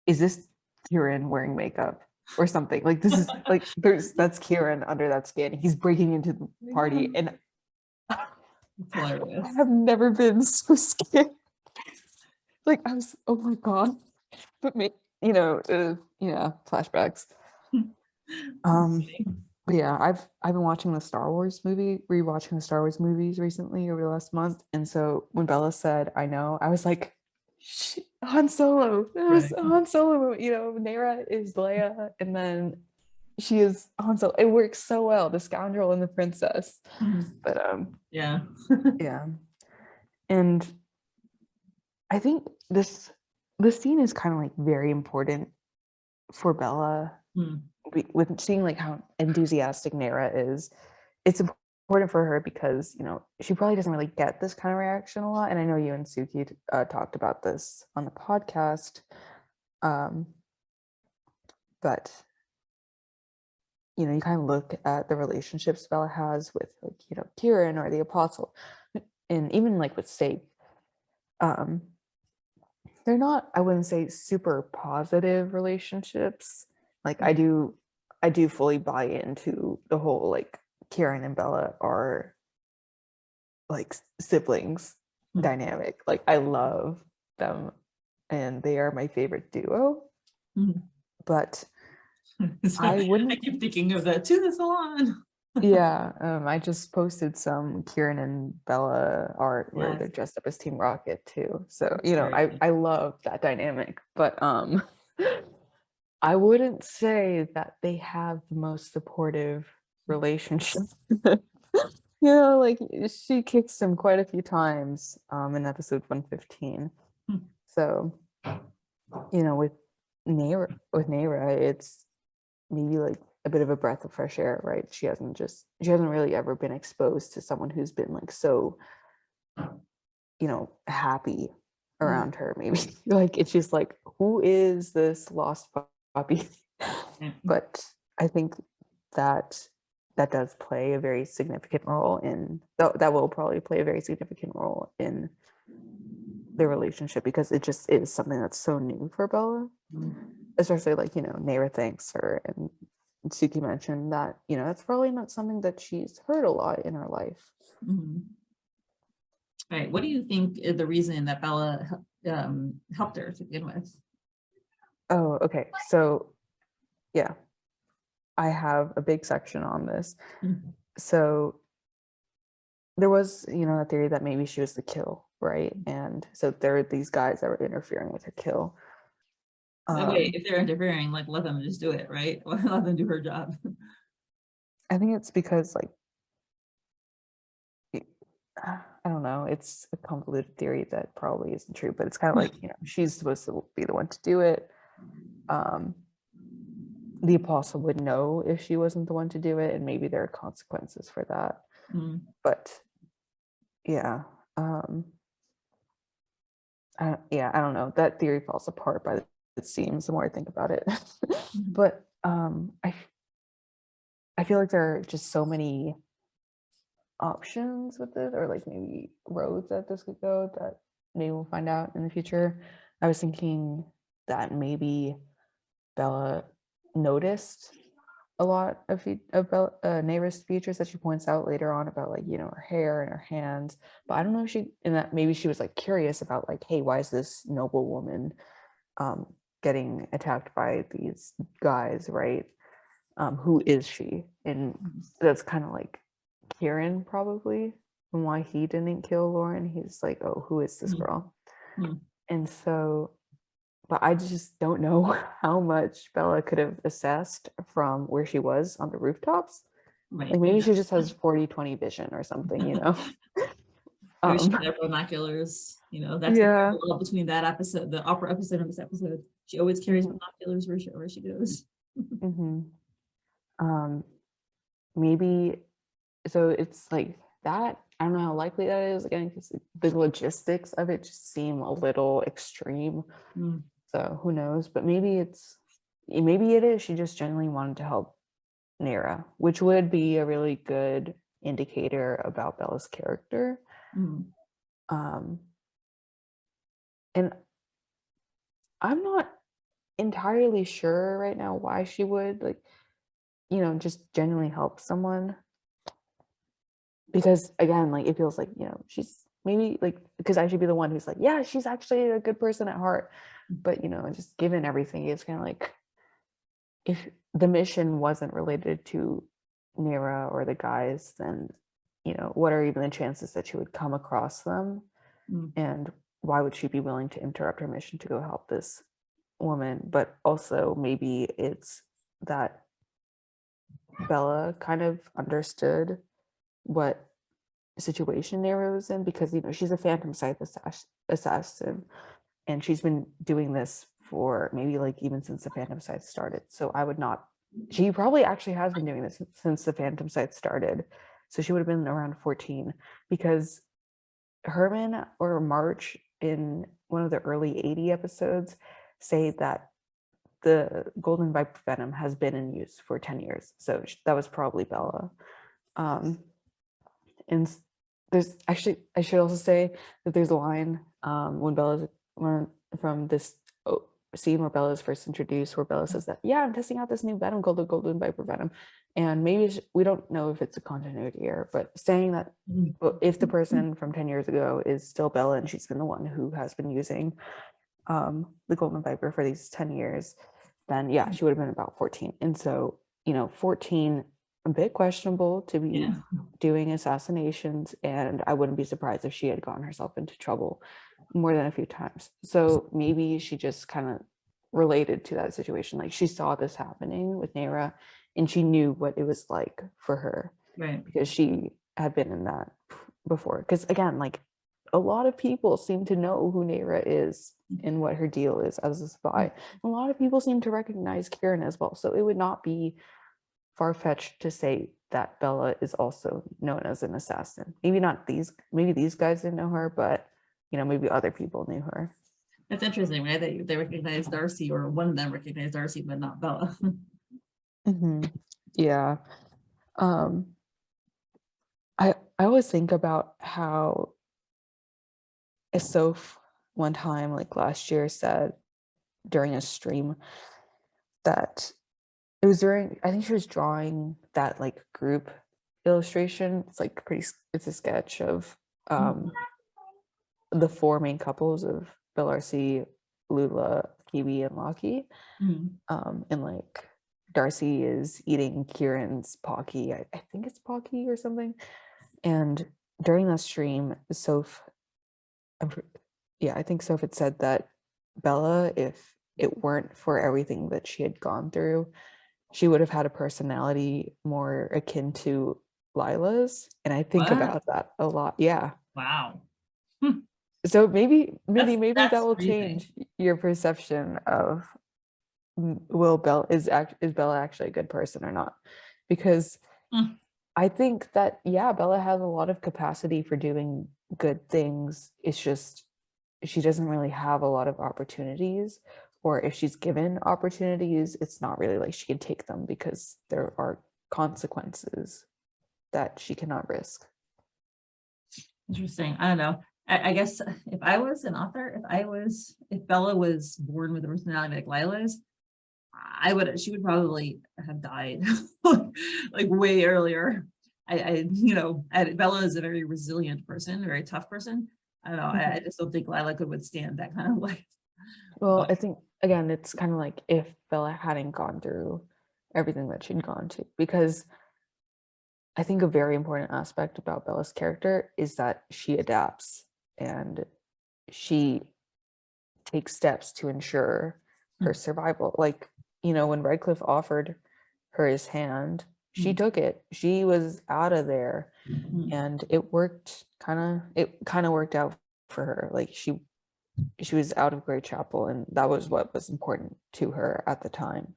is this Kieran wearing makeup or something? Like this is like that's Kieran under that skin. He's breaking into the party, and it's hilarious. I have never been so scared. Like I was, oh my God. But you know, flashbacks. But yeah, I've been watching the Star Wars movie, rewatching the Star Wars movies recently over the last month, and so when Bella said, I know, I was like, Han Solo. It was Han Solo. You know, 𝗫𝗏 is Leia, and then she is Han Solo. It works so well, the scoundrel and the princess. But yeah. And I think this scene is kind of like very important for Bella. With seeing like how enthusiastic 𝗫𝗏 is. It's important for her because, you know, she probably doesn't really get this kind of reaction a lot. And I know you and 𝗪𝗏 talked about this on the podcast. But you know, you kind of look at the relationships Bella has with, like, you know, Kieran or the Apostle, and even like with Steak, um, they're not, I wouldn't say super positive relationships. Like I do fully buy into the whole like Kieran and Bella are like siblings dynamic. Like I love them and they are my favorite duo. But So I wouldn't. I keep thinking of that to the salon. Yeah, I just posted some Kieran and Bella art where they're Yes. dressed up as Team Rocket too. So, you know, Very good. I love that dynamic, but I wouldn't say that they have the most supportive relationship. You know, like she kicks him quite a few times in episode 115. So, you know, with Ňira, it's maybe like a bit of a breath of fresh air, right? She hasn't really ever been exposed to someone who's been like so, you know, happy around her. Maybe like it's just like, who is this lost puppy? But I think that does play a very significant role in that will probably play a very significant role in the relationship, because it just is something that's so new for Bella. Especially like, you know, Ňira thanks her, and 𝗙cie mentioned that, you know, that's probably not something that she's heard a lot in her life. Right. What do you think is the reason that Bella helped her to begin with? Oh, okay. So yeah, I have a big section on this. So there was, you know, a theory that maybe she was the kill, right? And so there are these guys that were interfering with her kill. Wait, if they're interfering, like, let them just do it, right? Let them do her job. I think it's because, like, I don't know, it's a convoluted theory that probably isn't true, but it's kind of like, you know, she's supposed to be the one to do it. The Apostle would know if she wasn't the one to do it, and maybe there are consequences for that. But yeah, I don't know. That theory falls apart by it seems the more I think about it. But I feel like there are just so many options with it, or like maybe roads that this could go, that maybe we'll find out in the future. I was thinking that maybe Bella noticed a lot of Ňira's features that she points out later on about, like, you know, her hair and her hands. But I don't know if that maybe she was like curious about, like, hey, why is this noble woman getting attacked by these guys, right? Who is she? And that's kind of like Kieran probably, and why he didn't kill Lauren. He's like, oh, who is this girl? And so, but I just don't know how much Bella could have assessed from where she was on the rooftops. Like maybe she just has 40/20 vision or something, you know. Maybe she had binoculars, you know. That's the parallel between that episode, the opera episode, and this episode. She always carries binoculars wherever she goes. Maybe, so it's like that. I don't know how likely that is, again, because the logistics of it just seem a little extreme. So who knows? But maybe it is she just genuinely wanted to help Ňira, which would be a really good indicator about Bella's character. And I'm not entirely sure right now why she would, like, you know, just genuinely help someone. Because again, like, it feels like, you know, she's maybe like, because I should be the one who's like, yeah, she's actually a good person at heart. But, you know, just given everything, it's kind of like, if the mission wasn't related to Ňira or the guys, then, you know, what are even the chances that she would come across them? And why would she be willing to interrupt her mission to go help this woman? But also maybe it's that Bella kind of understood what situation Ňira was in, because, you know, she's a phantom scythe assassin, and she's been doing this for maybe like even since the phantom scythe started. So she probably actually has been doing this since the phantom scythe started. So she would have been around 14, because Herman or March in one of the early 80 episodes say that the golden viper venom has been in use for 10 years. So that was probably Bella. And there's actually, I should also say that there's a line from this scene where Bella is first introduced, where Bella says that, yeah, I'm testing out this new venom called the golden viper venom. And maybe we don't know if it's a continuity error, but saying that if the person from 10 years ago is still Bella and she's been the one who has been using the golden viper for these 10 years, then yeah, she would have been about 14. And so, 14, a bit questionable to be doing assassinations, and I wouldn't be surprised if she had gotten herself into trouble more than a few times. So maybe she just kind of related to that situation. Like she saw this happening with 𝗫𝗏 and she knew what it was like for her, right? Because she had been in that before. Because again, like a lot of people seem to know who 𝗫𝗏 is and what her deal is as a spy. A lot of people seem to recognize Kieran as well. So it would not be far-fetched to say that Bella is also known as an assassin. Maybe these guys didn't know her, but maybe other people knew her. That's interesting, right? That they recognize Darcy, or one of them recognized Darcy, but not Bella. Yeah. I always think about how 𝗪𝗠 one time, like last year, said during a stream that it was I think she was drawing that like group illustration. It's like it's a sketch of the 4 main couples of Bellarciest, 𝗬𝗏𝗯𝗁, 𝗬𝗵𝗱, and 𝗏𝗂𝗄. And like Darcy is eating Kieran's 𝗨𝗀𝗀. I think it's 𝗨𝗨𝗀 or something. And during that stream, Soph, I think Soph had said that Bella, if it weren't for everything that she had gone through, she would have had a personality more akin to Lila's. And I think about that a lot. Yeah. Wow. So maybe that will crazy. change your perception of is Bella actually a good person or not? Because I think that, yeah, Bella has a lot of capacity for doing good things. It's just she doesn't really have a lot of opportunities, or if she's given opportunities, it's not really like she can take them because there are consequences that she cannot risk. Interesting. I don't know. I guess if I was an author, if Bella was born with a personality like Lila's, she would probably have died like way earlier. Bella is a very resilient person, a very tough person. I don't know. I just don't think Lila could withstand that kind of life. Well, I think again, it's kind of like if Bella hadn't gone through everything that she'd gone to, because I think a very important aspect about Bella's character is that she adapts and she takes steps to ensure her survival. Like, when Redcliff offered her his hand, she took it. She was out of there, and it kind of worked out for her. Like she was out of 𝗪𝗏𝗄𝗏, and that was what was important to her at the time.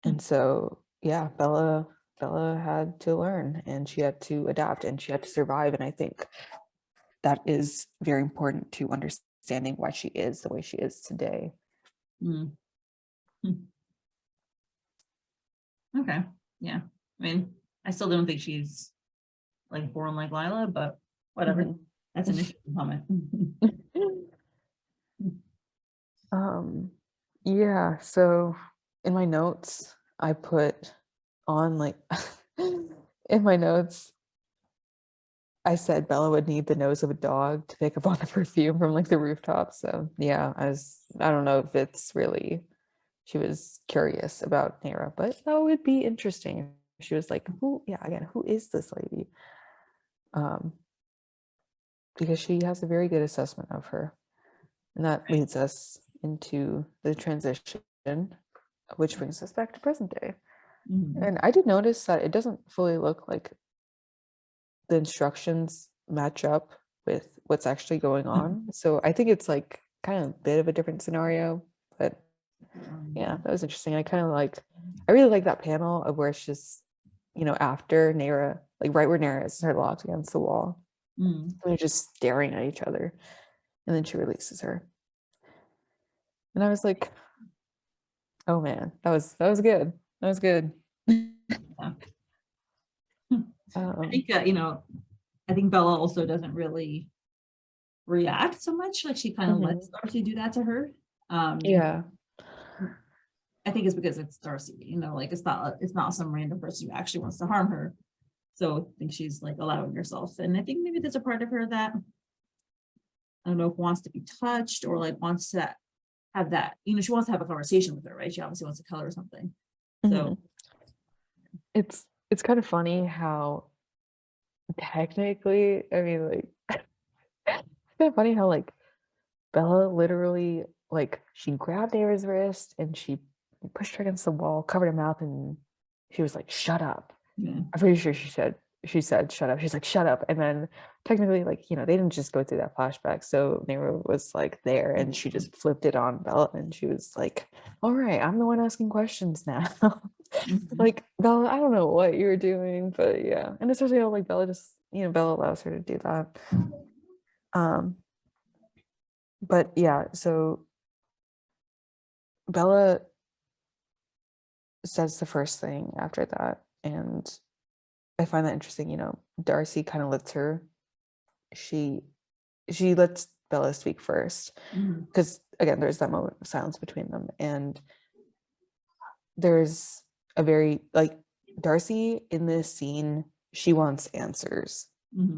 And so, yeah, Bella had to learn, and she had to adapt, and she had to survive. And I think that is very important to understanding why she is the way she is today. Okay. Yeah. I mean, I still don't think she's like born like Lila, but whatever. That's an interesting comment. Yeah, so in my notes, I put on like in my notes, I said Bella would need the nose of a dog to pick up on the perfume from like the rooftop. So yeah, I don't know if it's really, she was curious about 𝗫𝗏, but that would be interesting. She was like, who is this lady? Because she has a very good assessment of her. And that leads us into the transition, which brings us back to present day. And I did notice that it doesn't fully look like the instructions match up with what's actually going on. So I think it's like kind of a bit of a different scenario, but yeah, that was interesting. I really like that panel of where it's just, after 𝗫𝗏, like right where 𝗫𝗏 is her locked against the wall. They're just staring at each other, and then she releases her. And I was like, Oh man, that was good. That was good. Yeah. I think I think Bella also doesn't really react so much. Like she kind of lets Darcy do that to her. Yeah. I think it's because it's Darcy, like it's not some random person who actually wants to harm her. So I think she's like allowing herself. And I think maybe there's a part of her that I don't know if wants to be touched or like wants to have that, she wants to have a conversation with her, right? She obviously wants to tell her something. So it's kind of funny how technically, I mean, like it's kind of funny how like Bella literally like she grabbed Ada's wrist and she pushed her against the wall, covered her mouth, and she was like, "Shut up." yeah. I'm pretty sure she said shut up. She's like, "Shut up." And then technically, like, they didn't just go through that flashback. So 𝗫𝗏 was like there and she just flipped it on Bella and she was like, "All right, I'm the one asking questions now." Like, Bella, I don't know what you were doing, but yeah. And especially how like Bella just, Bella allows her to do that. But yeah, so Bella says the first thing after that, and I find that interesting. Darcy kind of lets her. She lets Bella speak first because again, there's that moment of silence between them, and there's a very like Darcy in this scene. She wants answers,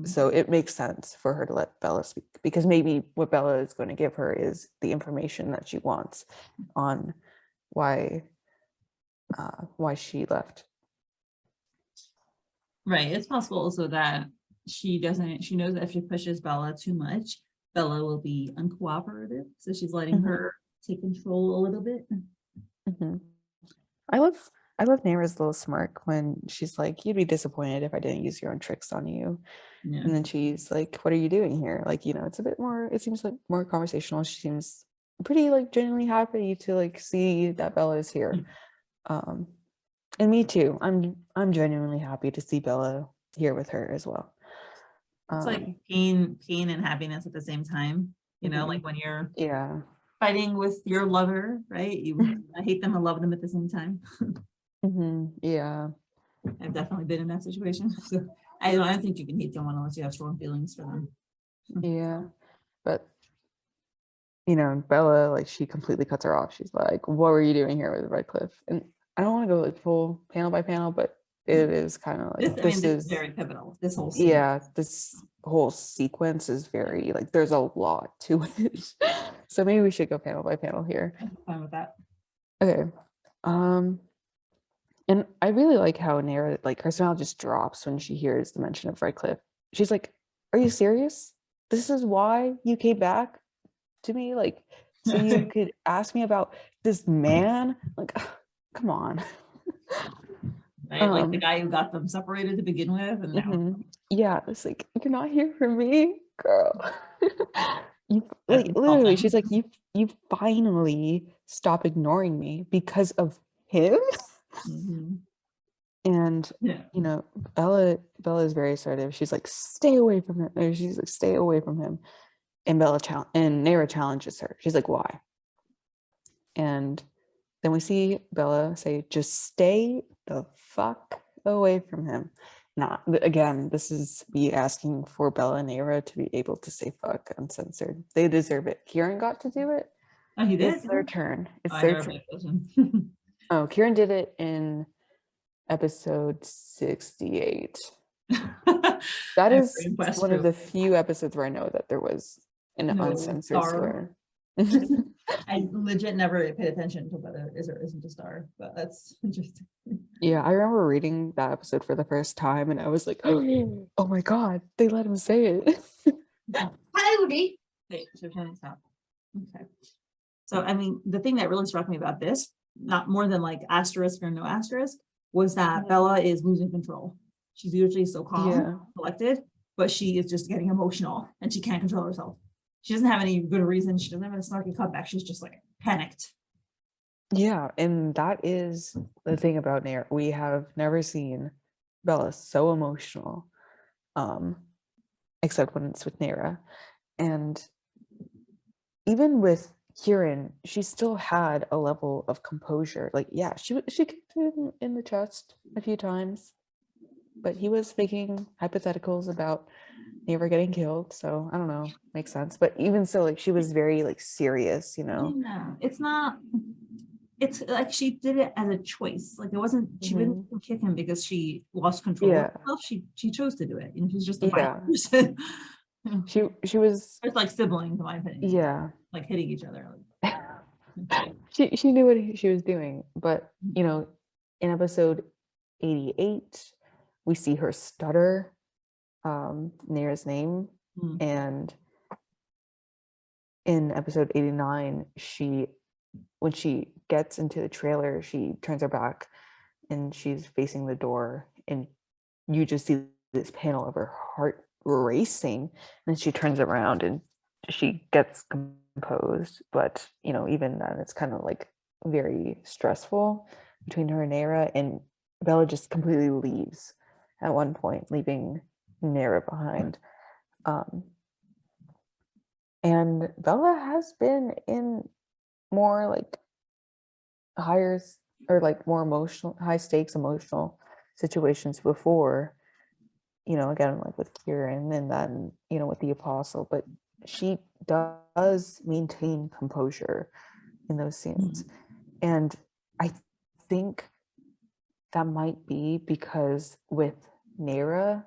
so it makes sense for her to let Bella speak because maybe what Bella is going to give her is the information that she wants on why she left. Right. It's possible also that she knows that if she pushes Bella too much, Bella will be uncooperative. So she's letting her take control a little bit. I love 𝗫𝗏's little smirk when she's like, "You'd be disappointed if I didn't use your own tricks on you." Yeah. And then she's like, "What are you doing here?" Like, it's a bit more, it seems like more conversational. She seems pretty like genuinely happy to like see that Bella is here. And me too. I'm genuinely happy to see Bella here with her as well. It's like pain and happiness at the same time, like when you're fighting with your lover, right? You hate them and love them at the same time. Yeah. I've definitely been in that situation. So I don't think you can hate someone unless you have strong feelings for them. Yeah. But Bella, like, she completely cuts her off. She's like, "What were you doing here with Redcliff?" And I don't want to go like full panel by panel, but it is kind of like this is very pivotal. This whole scene. Yeah, this whole sequence is very like there's a lot to it. So maybe we should go panel by panel here. I'm fine with that. Okay. And I really like how 𝗫𝗏, like, her smile just drops when she hears the mention of Redcliff. She's like, "Are you serious? This is why you came back to me? Like, so you could ask me about this man? Like, come on." Right? Like the guy who got them separated to begin with. And now. Yeah, it's like, "You're not here for me, girl." You like literally, she's like, you finally stop ignoring me because of him. And Bella is very assertive. She's like, "Stay away from him." Or she's like, "Stay away from him." And 𝗫𝗏 challenges her. She's like, "Why?" And then we see Bella say, "Just stay the fuck away from him." Now, again, this is me asking for Bella and 𝗫𝗏 to be able to say fuck uncensored. They deserve it. Kieran got to do it. Oh, he did? It's their turn. It's their turn. Oh, Kieran did it in episode 68. That is one of the few episodes where I know that there was an uncensored swear. I legit never paid attention to whether it is or isn't a star, but that's interesting. Yeah, I remember reading that episode for the first time and I was like, "Oh my god, they let him say it." Howdy. Wait, so stop. Okay. So I mean, the thing that really struck me about this, not more than like asterisk or no asterisk, was that Bella is losing control. She's usually so calm, collected, but she is just getting emotional and she can't control herself. She doesn't have any good reason. She doesn't have a snarky cutback. She's just like panicked. Yeah, and that is the thing about 𝗫𝗏. We have never seen Bella so emotional, except when it's with 𝗫𝗏. And even with Kieran, she still had a level of composure. Like, yeah, she kicked him in the chest a few times, but he was making hypotheticals about never getting killed. So I don't know, makes sense. But even so, like, she was very like serious, you know. Yeah, it's not. It's like she did it as a choice. Like it wasn't. She didn't kick him because she lost control of Yeah, herself. She chose to do it. You know, she's just a violent yeah. person. She was, It's like siblings, in my opinion. yeah. Like hitting each other. She knew what she was doing, but you know, in episode 88, we see her stutter 𝗫's name, and in episode 89, when she gets into the trailer, she turns her back and she's facing the door, and you just see this panel of her heart racing, and then she turns around and she gets composed. But you know, even then it's kind of like very stressful between her and 𝗫, and Bella just completely leaves at one point, leaving 𝗫 behind. And Bella has been in more like higher or like more emotional, high stakes emotional situations before, you know, again, like with Kieran, and then, you know, with the apostle, but she does maintain composure in those scenes. And I think that might be because with 𝗫,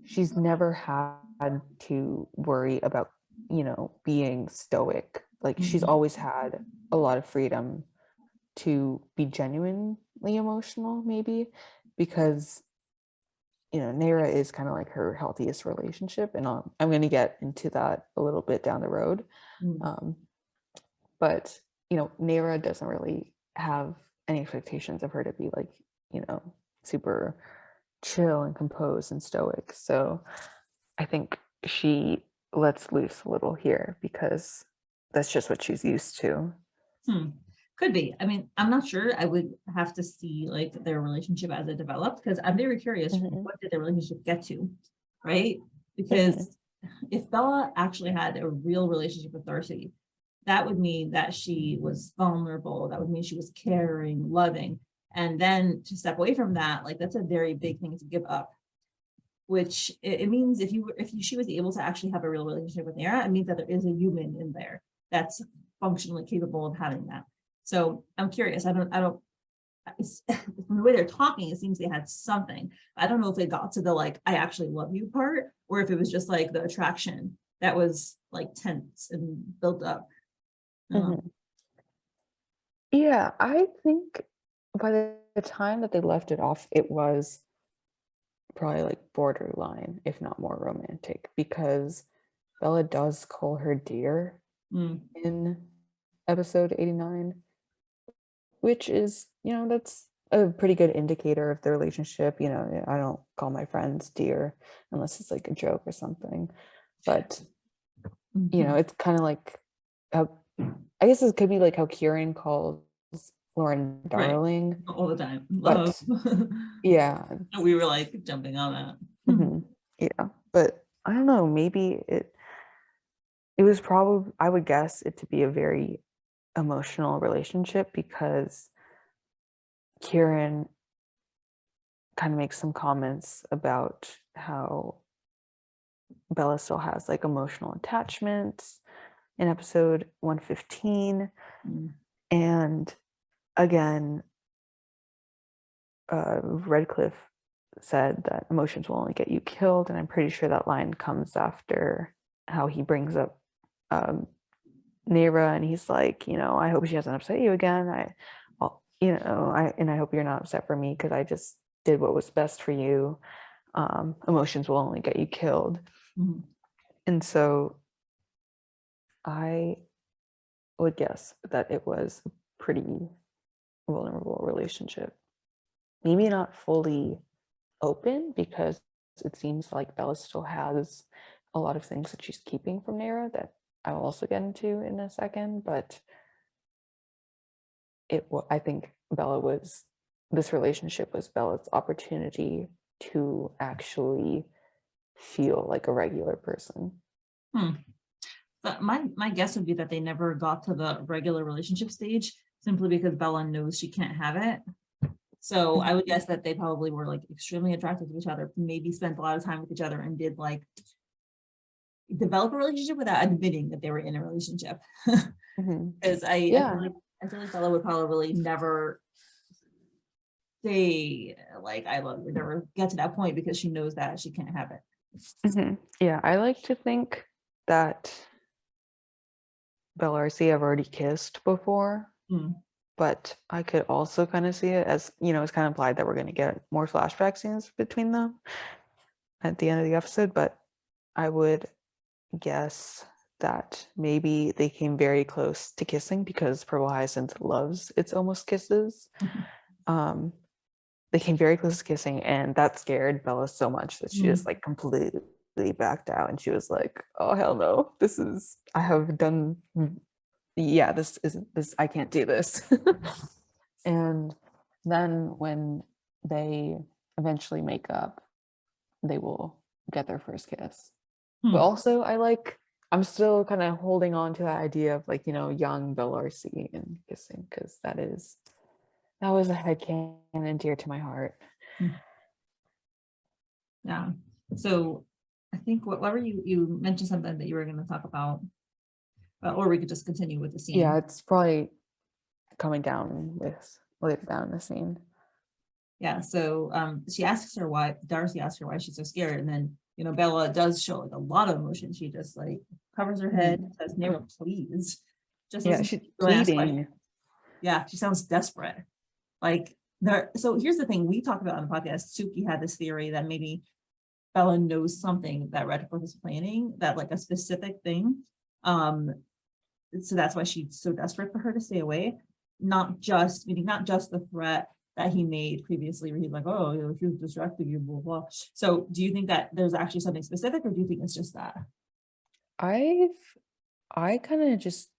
she's never had to worry about, you know, being stoic. Like she's always had a lot of freedom to be genuinely emotional, maybe, because you know, 𝗫 is kind of like her healthiest relationship, and I'm going to get into that a little bit down the road. But you know, 𝗫 doesn't really have any expectations of her to be like, you know, super chill and composed and stoic. So I think she lets loose a little here because that's just what she's used to. Could be. I mean, I'm not sure. I would have to see like their relationship as it developed, because I'm very curious, what did their relationship get to, right? Because if Bella actually had a real relationship with Darcy, that would mean that she was vulnerable. That would mean she was caring, loving. And then to step away from that, like that's a very big thing to give up. Which it means if she was able to actually have a real relationship with 𝗫, it means that there is a human in there that's functionally capable of having that. So I'm curious. I don't. From the way they're talking, it seems they had something. I don't know if they got to the like "I actually love you" part, or if it was just like the attraction that was like tense and built up. Yeah, I think by the time that they left it off, it was probably like borderline, if not more romantic, because Bella does call her dear in episode 89, which is, you know, that's a pretty good indicator of the relationship. You know, I don't call my friends dear unless it's like a joke or something, but you know, it's kind of like how, I guess it could be like how Kieran calls Lauren darling, all the time. but yeah, we were like jumping on that. Yeah, but I don't know, maybe it was probably, I would guess it to be a very emotional relationship, because Kieran kind of makes some comments about how Bella still has like emotional attachments in episode 115. And again, Redcliff said that emotions will only get you killed, and I'm pretty sure that line comes after how he brings up 𝗫, and he's like, you know, I hope she doesn't upset you again. You know, I hope you're not upset for me because I just did what was best for you. Emotions will only get you killed. And so I would guess that it was a pretty vulnerable relationship. Maybe not fully open, because it seems like Bella still has a lot of things that she's keeping from 𝗫 that I will also get into in a second, but I think this relationship was Bella's opportunity to actually feel like a regular person. But my guess would be that they never got to the regular relationship stage simply because Bella knows she can't have it. So I would guess that they probably were like extremely attracted to each other, maybe spent a lot of time with each other and did like develop a relationship without admitting that they were in a relationship. Because I feel like Bella would probably never say like I love you, never get to that point because she knows that she can't have it. Yeah, I like to think that Bellarciest have already kissed before, but I could also kind of see it as, it's kind of implied that we're going to get more flashback scenes between them at the end of the episode, but I would guess that maybe they came very close to kissing because Purple Hyacinth loves its almost kisses. They came very close to kissing, and that scared Bella so much that she just like completely backed out, and she was like, oh hell no, I have done, this isn't this, I can't do this. And then when they eventually make up, they will get their first kiss. But also I'm still kind of holding on to that idea of like, young Bellarciest and kissing, because that was a headcanon dear to my heart. Yeah. So I think whatever you mentioned something that you were going to talk about, or we could just continue with the scene. Yeah, it's probably coming down later down in the scene. Yeah. So she asks her why, Darcy asks her why she's so scared, and then Bella does show like a lot of emotion. She just like covers her head and says, "Never, please." Just she's pleading. Yeah, she sounds desperate. Like so here's the thing we talked about on the podcast. 𝗪𝗪 had this theory that maybe Bella knows something that Redcliff is planning, that like a specific thing. So that's why she's so desperate for her to stay away. Not just the threat that he made previously, where he's like, oh, she was distracting you, blah, blah. So do you think that there's actually something specific, or do you think it's just that? I kind of just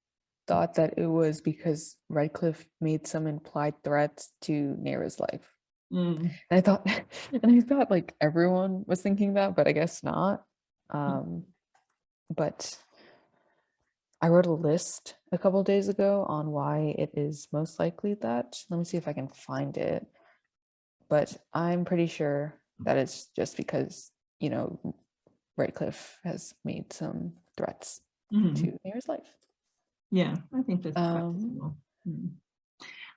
thought that it was because Redcliff made some implied threats to 𝗫𝗏's life. And I thought like everyone was thinking that, but I guess not. But I wrote a list a couple days ago on why it is most likely that. Let me see if I can find it. But I'm pretty sure that it's just because, Redcliff has made some threats to 𝗫𝗏's life. Yeah, I think that's possible.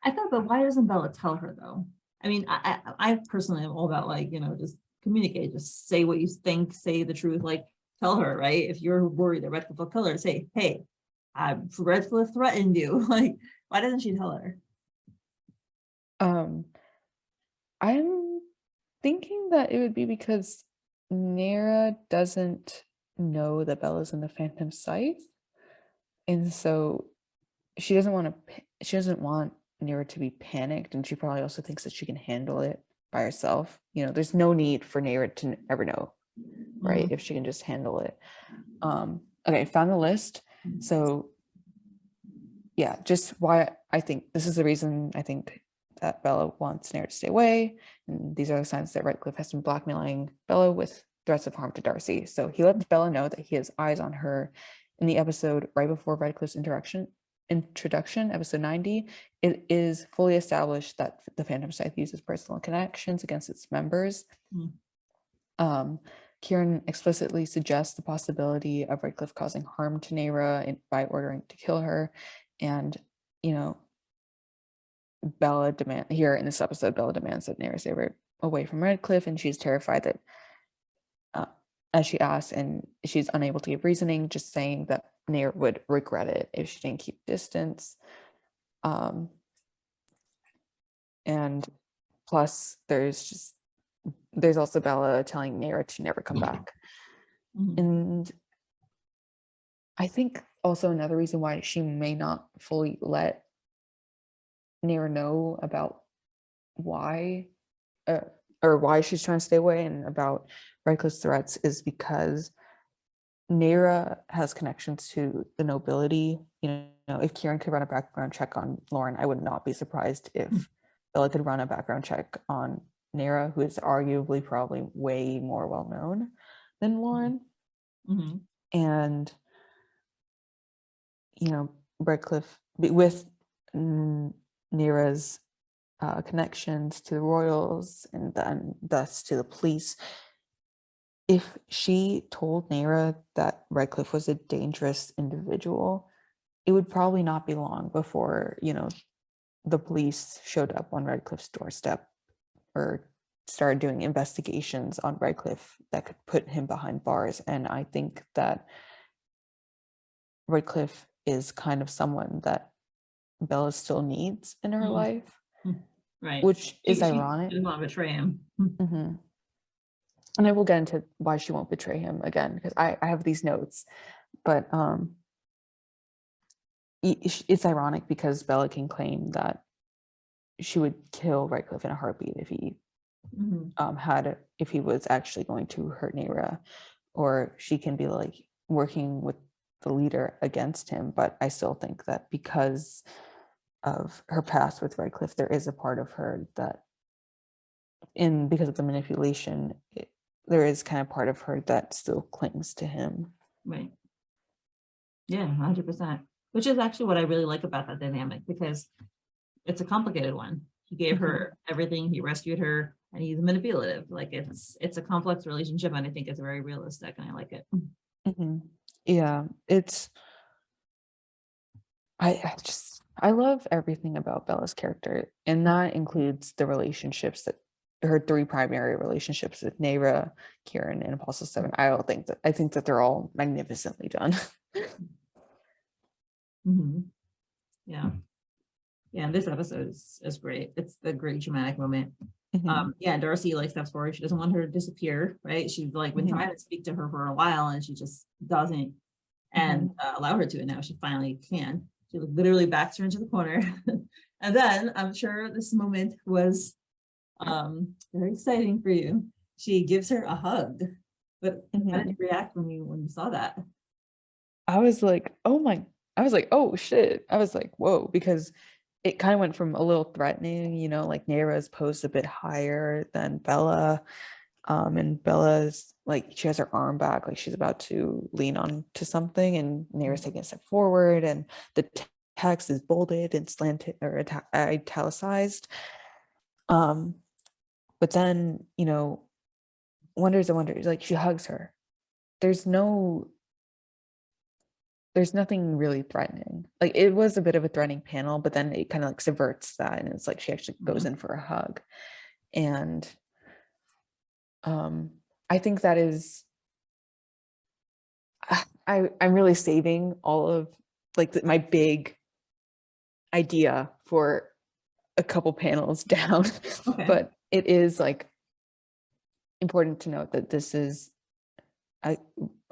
I thought, but why doesn't Bella tell her though? I mean, I personally am all about like, just communicate, just say what you think, say the truth, like tell her, right? If you're worried that Redcliff will kill her, say, hey, Redcliff threatened you. Like, why doesn't she tell her? I'm thinking that it would be because 𝗫𝗏 doesn't know that Bella's in the Phantom Scythe, and so she doesn't want 𝗫𝗏 to be panicked, and she probably also thinks that she can handle it by herself. There's no need for 𝗫𝗏 to ever know, right? If she can just handle it. Okay, found the list. So yeah, just why I think this is the reason I think that Bella wants 𝗫𝗏 to stay away, and these are the signs that Redcliff has been blackmailing Bella with threats of harm to Darcy. So he lets Bella know that he has eyes on her in the episode right before Redcliff's introduction, episode 90. It is fully established that the Phantom Scythe uses personal connections against its members. Kieran explicitly suggests the possibility of Redcliff causing harm to 𝗫𝗏 by ordering to kill her. And, Bella demands that 𝗫𝗏 stay away from Redcliff, and she's terrified that, as she asks, and she's unable to give reasoning, just saying that 𝗫𝗏 would regret it if she didn't keep distance. And plus there's also Bella telling 𝗫𝗏 to never come back. And I think also another reason why she may not fully let 𝗫𝗏 know about why or why she's trying to stay away and about Redcliff's threats is because 𝗫𝗏 has connections to the nobility. If Kieran could run a background check on Lauren, I would not be surprised if Bella could run a background check on 𝗫𝗏, who is arguably probably way more well known than Lauren. And you know, Redcliffe with 𝗫𝗏's connections to the royals and then thus to the police. If she told 𝗫𝗏 that Redcliffe was a dangerous individual, it would probably not be long before, you know, the police showed up on Redcliffe's doorstep or started doing investigations on Redcliffe that could put him behind bars. And I think that Redcliffe is kind of someone that Bella still needs in her life, right? which is She ironic. doesn't want to betray him. And I will get into why she won't betray him again, because I have these notes, but it's ironic because Bella can claim that she would kill Redcliffe in a heartbeat if he if he was actually going to hurt 𝗫𝗏, or she can be like working with the leader against him. But I still think that because of her past with Redcliffe, there is a part of her that, because of the manipulation, there is kind of part of her that still clings to him. Right. Yeah, 100%. Which is actually what I really like about that dynamic, because it's a complicated one. He gave her everything, he rescued her, and he's manipulative. Like it's a complex relationship, and I think it's very realistic, and I like it. Yeah, it's I love everything about Bella's character, and that includes the relationships that her 3 primary relationships with 𝗫𝗏, Kieran, and 𝗏𝗏. I think that they're all magnificently done. Yeah. Yeah, this episode is great. It's the great dramatic moment. Yeah, Darcy like steps forward. She doesn't want her to disappear, right? She's like been trying to speak to her for a while, and she just doesn't and allow her to, and now she finally can. She literally backs her into the corner. And then I'm sure this moment was very exciting for you. She gives her a hug. But how did you react when you saw that? I was like, oh shit. I was like, whoa, because it kind of went from a little threatening, you know, like 𝗫𝗏's posed a bit higher than Bella. And Bella's like, she has her arm back, like she's about to lean on to something, and 𝗫𝗏's taking a step forward, and the text is bolded and slanted or italicized. But then, you know, wonders, like she hugs her. There's nothing really threatening. Like it was a bit of a threatening panel, but then it kind of like subverts that, and it's like she actually goes in for a hug. And I think that is, I'm really saving all of like my big idea for a couple panels down. But it is like important to note that this is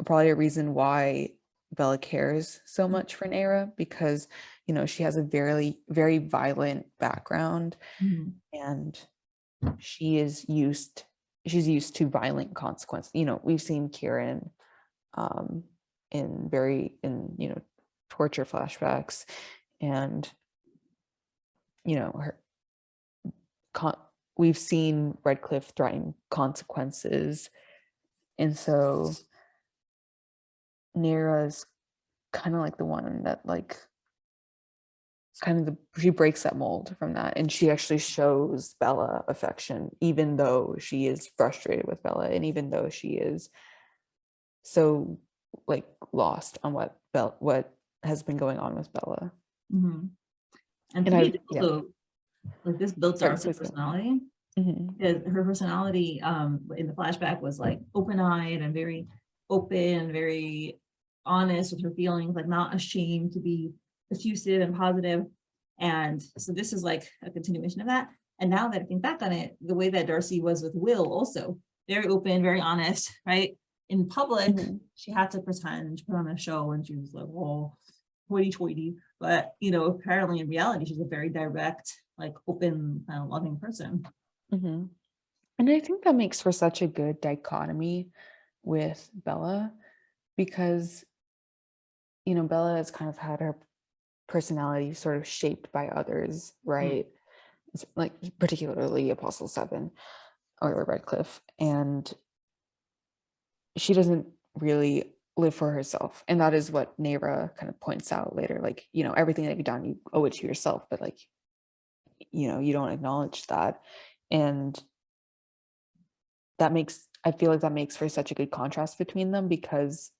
probably a reason why Bella cares so much for 𝗫𝗏, because, you know, she has a very, very violent background, and she's used to violent consequences. You know, we've seen Kieran in you know, torture flashbacks, and you know, we've seen Redcliffe threaten consequences, and so 𝗫𝗏's kind of like the one that like she breaks that mold from that, and she actually shows Bella affection, even though she is frustrated with Bella, and even though she is so like lost on what has been going on with Bella. And to me, also, like this built Darcy's personality. Because her personality in the flashback was like open-eyed and very open, very honest with her feelings, like not ashamed to be effusive and positive. And so this is like a continuation of that. And now that I think back on it, the way that Darcy was with Will, also very open, very honest, right? In public, she had to pretend to put on a show, and she was like, oh, hoity-toity. But, you know, apparently in reality, she's a very direct, like open, loving person. And I think that makes for such a good dichotomy with Bella, because, you know, Bella has kind of had her personality sort of shaped by others, right? Like particularly 𝗏𝗏 or Redcliffe, and she doesn't really live for herself. And that is what 𝗫𝗏 kind of points out later, like, you know, everything that you've done, you owe it to yourself, but like, you know, you don't acknowledge that. And that makes, I feel like that makes for such a good contrast between them, because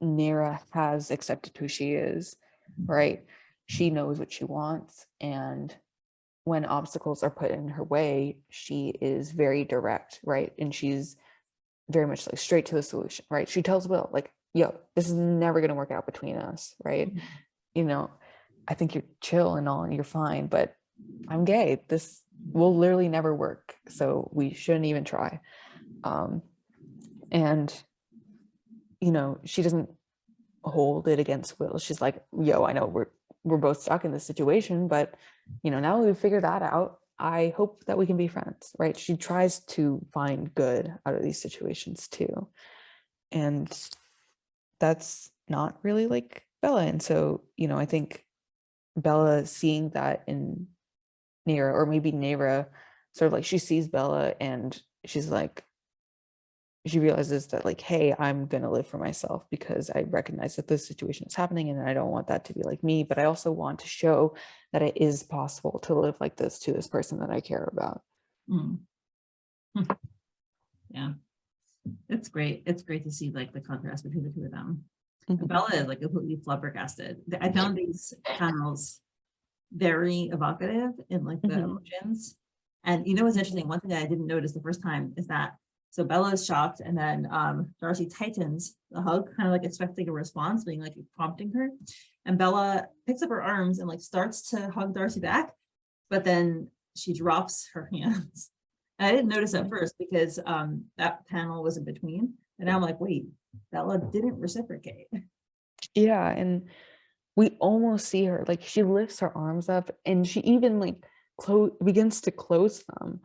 𝗫𝗏 has accepted who she is, right? She knows what she wants, and when obstacles are put in her way, she is very direct, right? And she's very much like straight to the solution, right? She tells Will, like, yo, this is never going to work out between us, right? You know, I think you're chill and all, and you're fine, but I'm gay. This will literally never work. So we shouldn't even try. And, you know, she doesn't hold it against Will. She's like, yo, I know we're both stuck in this situation, but, you know, now we've figured that out, I hope that we can be friends, right? She tries to find good out of these situations too. And that's not really like Bella. And so, you know, I think Bella seeing that in 𝗫𝗏, or maybe 𝗫𝗏 sort of like, she sees Bella and she's like, she realizes that like, hey, I'm going to live for myself because I recognize that this situation is happening and I don't want that to be like me, but I also want to show that it is possible to live like this to this person that I care about. Yeah, it's great. It's great to see like the contrast between the two of them. Bella is like completely flabbergasted. I found these panels very evocative in like the emotions. And you know what's interesting? One thing that I didn't notice the first time is that, so Bella is shocked, and then Darcy tightens the hug, kind of like expecting a response, being like prompting her. And Bella picks up her arms and like starts to hug Darcy back, but then she drops her hands. And I didn't notice at first because that panel was in between. And now I'm like, wait, Bella didn't reciprocate. Yeah, and we almost see her, like she lifts her arms up and she even like begins to close them,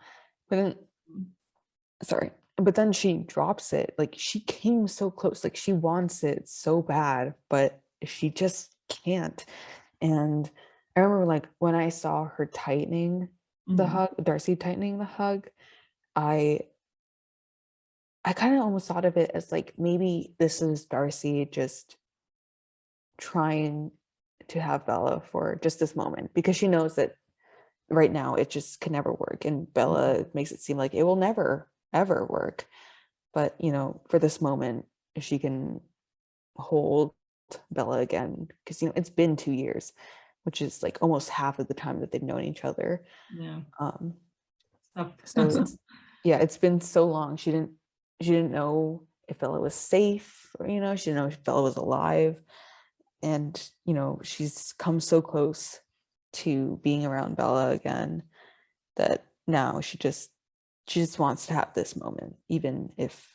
but then, sorry, but then she drops it. Like she came so close, like she wants it so bad, but she just can't. And I remember like when I saw her tightening the hug, Darcy tightening the hug, I kind of almost thought of it as like, maybe this is Darcy just trying to have Bella for just this moment, because she knows that right now it just can never work, and Bella makes it seem like it will never ever work, but you know, for this moment she can hold Bella again, because you know it's been 2 years, which is like almost half of the time that they've known each other. Yeah. So it's, yeah, it's been so long. She didn't know if Bella was safe, or, you know, she didn't know if Bella was alive. And, you know, she's come so close to being around Bella again that now she just wants to have this moment, even if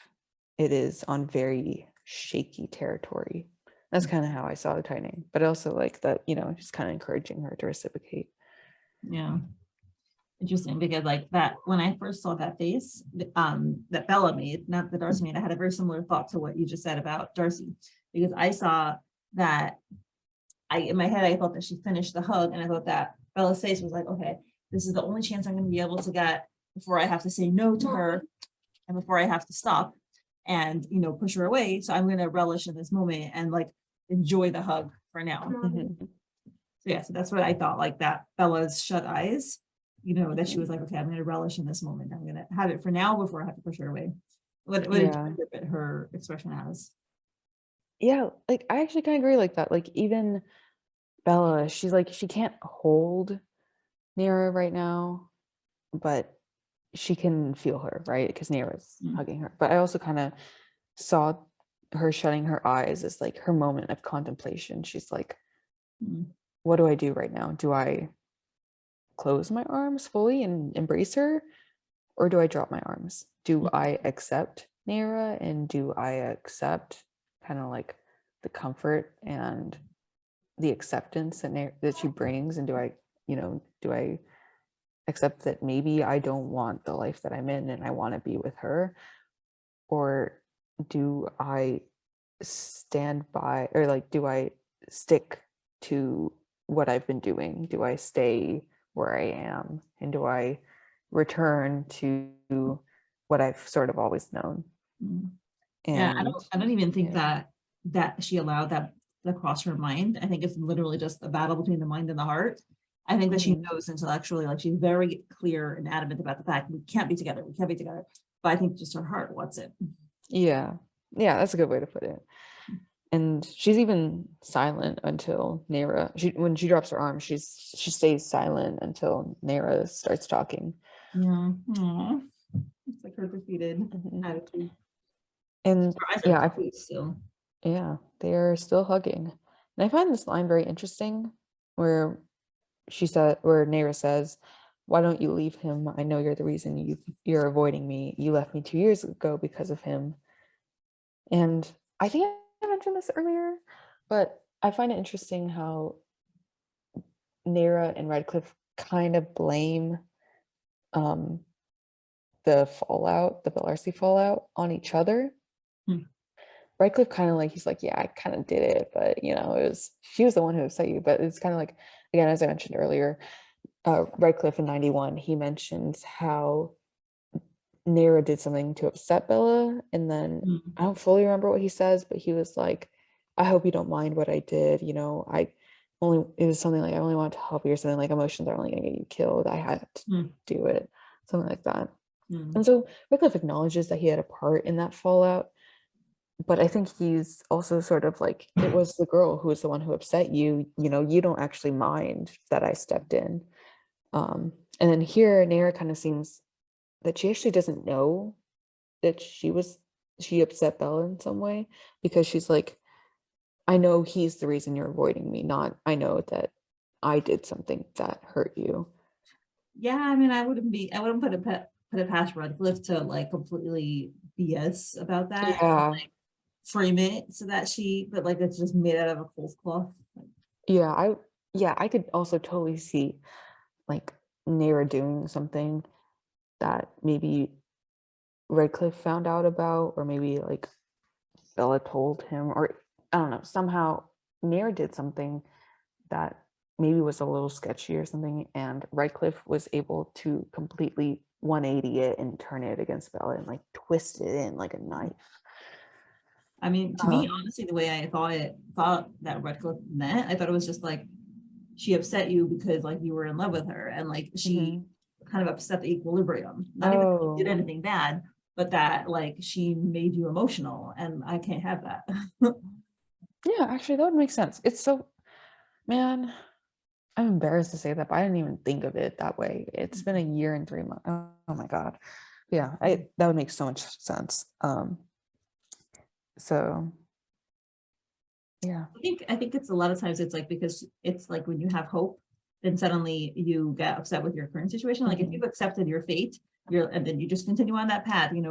it is on very shaky territory. That's kind of how I saw the tightening, but also like that, you know, just kind of encouraging her to reciprocate. Yeah. Interesting, because like that, when I first saw that face that Bella made, not that Darcy made, I had a very similar thought to what you just said about Darcy, because I saw that in my head, I thought that she finished the hug, and I thought that Bella's face was like, okay, this is the only chance I'm going to be able to get before I have to say no to her, and before I have to stop and, you know, push her away. So I'm going to relish in this moment and like enjoy the hug for now. So yeah, so that's what I thought, like that Bella's shut eyes, you know, that she was like, okay, I'm going to relish in this moment. I'm going to have it for now before I have to push her away. What did you interpret her expression as? Yeah, like I actually kind of agree like that. Like even Bella, she's like, she can't hold 𝗫𝗏 right now, but she can feel her, right? Because 𝗫𝗏's hugging her. But I also kind of saw her shutting her eyes as like her moment of contemplation. She's like, what do I do right now? Do I close my arms fully and embrace her? Or do I drop my arms? Do I accept 𝗫𝗏, and do I accept kind of like the comfort and the acceptance that she brings? And do I, you know, do I accept that maybe I don't want the life that I'm in and I want to be with her? Or do I stand by, or like, do I stick to what I've been doing? Do I stay where I am? And do I return to what I've sort of always known? Yeah, I don't even think that that she allowed that to cross her mind. I think it's literally just a battle between the mind and the heart. I think that she knows intellectually, like she's very clear and adamant about the fact we can't be together, we can't be together. But I think just her heart wants it. Yeah. Yeah, that's a good way to put it. And she's even silent until 𝗫𝗏, when she drops her arm, she stays silent until 𝗫𝗏 starts talking. Yeah. Aww. It's like her defeated attitude. And yeah, they are still hugging. And I find this line very interesting where 𝗫𝗏 says, "Why don't you leave him? I know you're the reason you're avoiding me. You left me 2 years ago because of him." And I think I mentioned this earlier, but I find it interesting how 𝗫𝗏 and Redcliffe kind of blame the fallout, the Bellarciest fallout, on each other. Redcliffe kind of like, he's like, yeah, I kind of did it, but she was the one who upset you. But it's kind of like, again, as I mentioned earlier, Redcliffe in 91, he mentions how 𝗫𝗏 did something to upset Bella, and then I don't fully remember what he says, but he was like, I hope you don't mind what I did, it was something like, I only want to help you, or something like, emotions are only gonna get you killed, I had to do it, something like that. And so Redcliffe acknowledges that he had a part in that fallout, but I think he's also sort of like, it was the girl who was the one who upset you, you don't actually mind that I stepped in. And then here 𝗫𝗏 kind of seems that she actually doesn't know that she upset Bella in some way, because she's like, I know he's the reason you're avoiding me, not I know that I did something that hurt you. Yeah, I mean, I wouldn't put it past Redcliffe to like completely BS about that. Yeah. Like, frame it so that but like it's just made out of a cold cloth. Yeah, I could also totally see like 𝗫𝗏 doing something that maybe Redcliffe found out about, or maybe like Bella told him, or I don't know, somehow 𝗫𝗏 did something that maybe was a little sketchy or something, and Redcliffe was able to completely 180 it and turn it against Bella and like twist it in like a knife. I mean, to me, honestly, the way I thought that Redcliffe meant, I thought it was just like, she upset you because like you were in love with her, and like she kind of upset the equilibrium. Not even that she did anything bad, but that like she made you emotional, and I can't have that. Yeah, actually, that would make sense. It's so, man, I'm embarrassed to say that, but I didn't even think of it that way. It's been a year and 3 months. Oh my God. Yeah, that would make so much sense. So yeah. I think it's a lot of times it's like, because it's like when you have hope, then suddenly you get upset with your current situation. Like if you've accepted your fate, and then you just continue on that path, you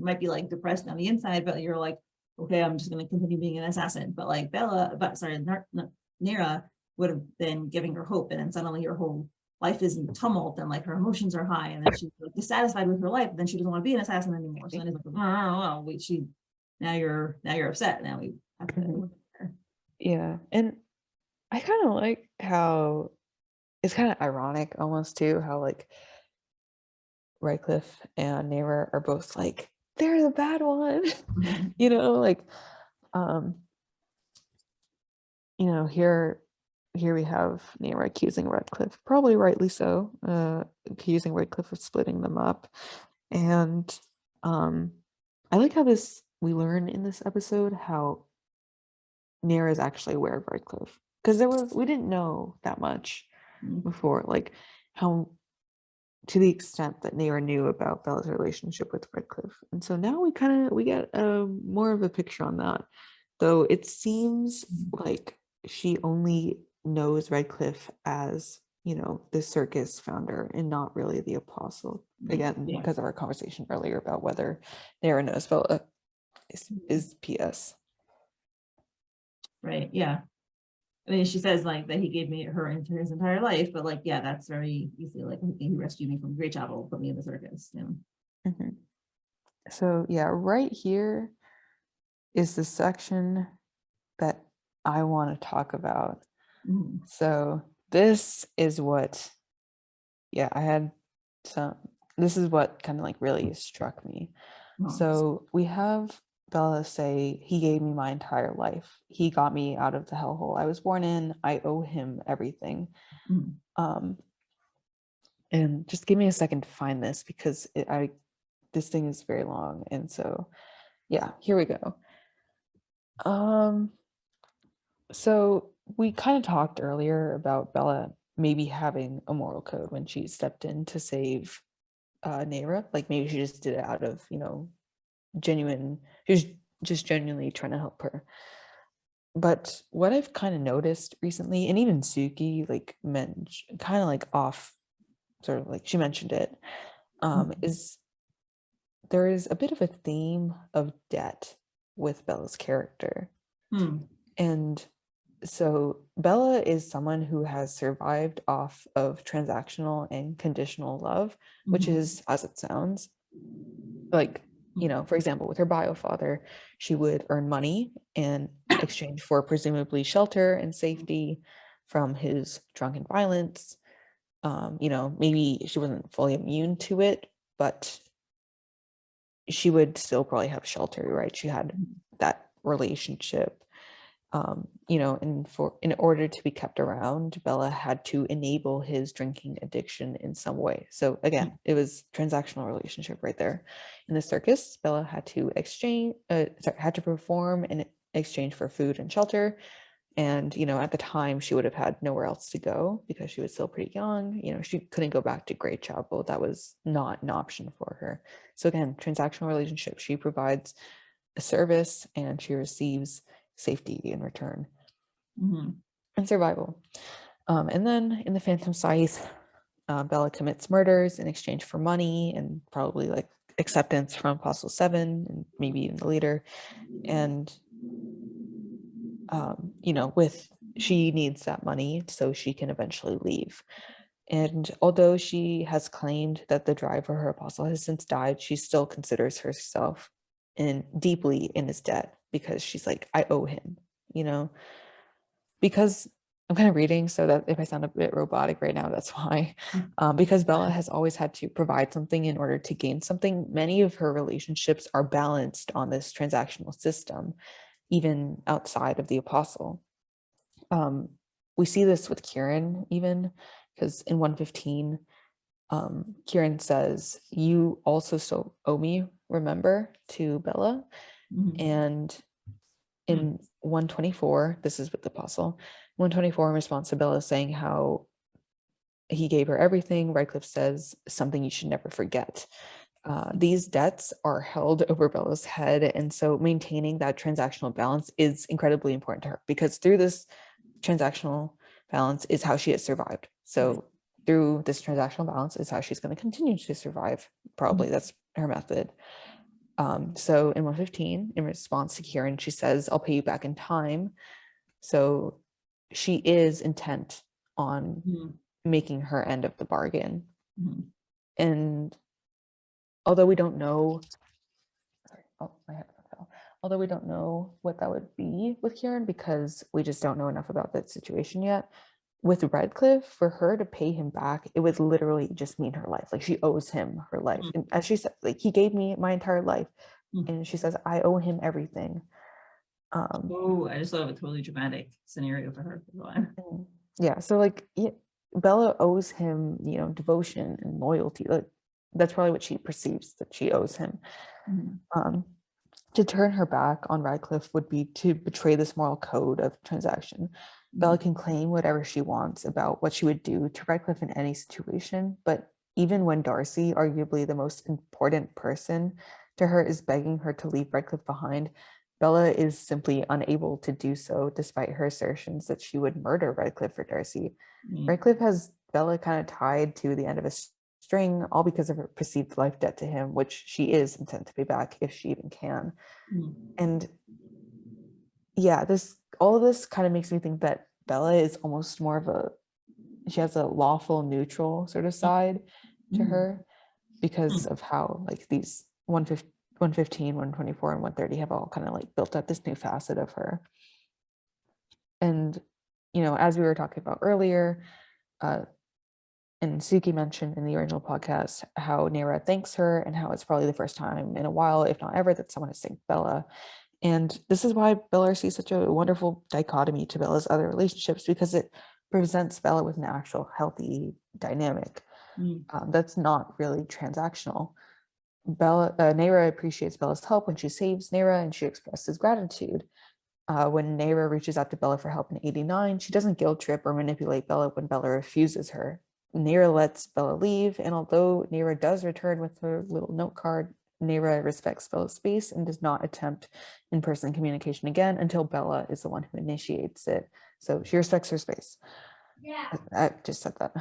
might be like depressed on the inside, but you're like, okay, I'm just going to continue being an assassin. But like 𝗫𝗏 would have been giving her hope, and then suddenly your whole life is in tumult, and like her emotions are high, and then she's like dissatisfied with her life, and then she doesn't want to be an assassin anymore. So then it's like, oh, wait, now you're upset. Now we have to. Yeah, and I kind of like how it's kind of ironic almost too, how like Redcliffe and 𝗫𝗏 are both like, they're the bad one. Like here we have 𝗫𝗏 accusing Redcliffe, probably rightly so, accusing Redcliffe of splitting them up. And I like how we learn in this episode how 𝗫𝗏 is actually aware of Redcliffe, because we didn't know that much before, like how, to the extent that 𝗫𝗏 knew about Bella's relationship with Redcliffe. And so now we get more of a picture on that, though it seems like she only knows Redcliffe as the circus founder and not really the apostle, again because of our conversation earlier about whether 𝗫𝗏 knows Bella is PS. Right. Yeah. I mean, she says like that he gave me her into his entire life, but like, yeah, that's very easy. Like he rescued me from 𝗕𝗏𝗃𝗏𝗃, put me in the circus. So yeah, right here is the section that I want to talk about. So this is what, this is what kind of like really struck me. So we have Bella say, he gave me my entire life. He got me out of the hellhole I was born in. I owe him everything. And just give me a second to find this because this thing is very long. And so, yeah, here we go. So we kind of talked earlier about Bella maybe having a moral code when she stepped in to save 𝗫𝗏. Like maybe she just did it out of, she was just genuinely trying to help her. But what I've kind of noticed recently, and even 𝗪cie like kind of like off, sort of like she mentioned it, is there is a bit of a theme of debt with Bella's character. And so Bella is someone who has survived off of transactional and conditional love, which is, as it sounds, like, for example, with her bio father, she would earn money in exchange for presumably shelter and safety from his drunken violence. Maybe she wasn't fully immune to it, but she would still probably have shelter, right? She had that relationship. And in order to be kept around, Bella had to enable his drinking addiction in some way. So again, it was transactional relationship right there. In the circus, Bella had to perform in exchange for food and shelter. And, at the time she would have had nowhere else to go because she was still pretty young. She couldn't go back to 𝗏𝗏𝗃𝗏. That was not an option for her. So again, transactional relationship, she provides a service and she receives safety in return and survival. And then in the Phantom Scythe, Bella commits murders in exchange for money and probably like acceptance from Apostle 7 and maybe even the leader. And she needs that money so she can eventually leave. And although she has claimed that the driver, her apostle, has since died, she still considers herself deeply in his debt because she's like, I owe him, because I'm kind of reading, so that if I sound a bit robotic right now, that's why. Because Bella has always had to provide something in order to gain something, many of her relationships are balanced on this transactional system, even outside of the apostle. We see this with Kieran even, because in 115, Kieran says, you also still owe me, remember, to Bella. And in 124, this is with the apostle, 124 in response to Bella saying how he gave her everything, Redcliff says, something you should never forget. These debts are held over Bella's head, and so maintaining that transactional balance is incredibly important to her, because through this transactional balance is how she has survived. So through this transactional balance is how she's going to continue to survive. Probably that's her method. So in 115, in response to Kieran, she says, I'll pay you back in time. So she is intent on making her end of the bargain. And although we don't know, although we don't know what that would be with Kieran because we just don't know enough about that situation yet, with Redcliff, for her to pay him back, it would literally just mean her life. Like, she owes him her life. And as she said, like, he gave me my entire life. And she says, I owe him everything. I just thought of a totally dramatic scenario for her. Yeah, so like, Bella owes him, devotion and loyalty. Like, that's probably what she perceives that she owes him. To turn her back on Redcliff would be to betray this moral code of transaction. Bella can claim whatever she wants about what she would do to Redcliff in any situation, but even when Darcy, arguably the most important person to her, is begging her to leave Redcliff behind, Bella is simply unable to do so, despite her assertions that she would murder Redcliff for Darcy. Redcliff has Bella kind of tied to the end of a string, all because of her perceived life debt to him, which she is intent to pay back if she even can. And yeah, all of this kind of makes me think that Bella is almost more of she has a lawful neutral sort of side to her, because of how like these 115, 124, and 130 have all kind of like built up this new facet of her. And as we were talking about earlier, and 𝗙𝗵𝗍 mentioned in the original podcast how 𝗕𝗏 thanks her and how it's probably the first time in a while, if not ever, that someone has thanked Bella. And this is why Bellarciest is such a wonderful dichotomy to Bella's other relationships, because it presents Bella with an actual healthy dynamic that's not really transactional. 𝗕𝗏 appreciates Bella's help when she saves 𝗕𝗏, and she expresses gratitude. When 𝗕𝗏 reaches out to Bella for help in 89, she doesn't guilt trip or manipulate Bella when Bella refuses her. 𝗕𝗏 lets Bella leave, and although 𝗕𝗏 does return with her little note card, 𝗕𝗏 respects Bella's space and does not attempt in-person communication again until Bella is the one who initiates it. So she respects her space. Yeah, I just said that.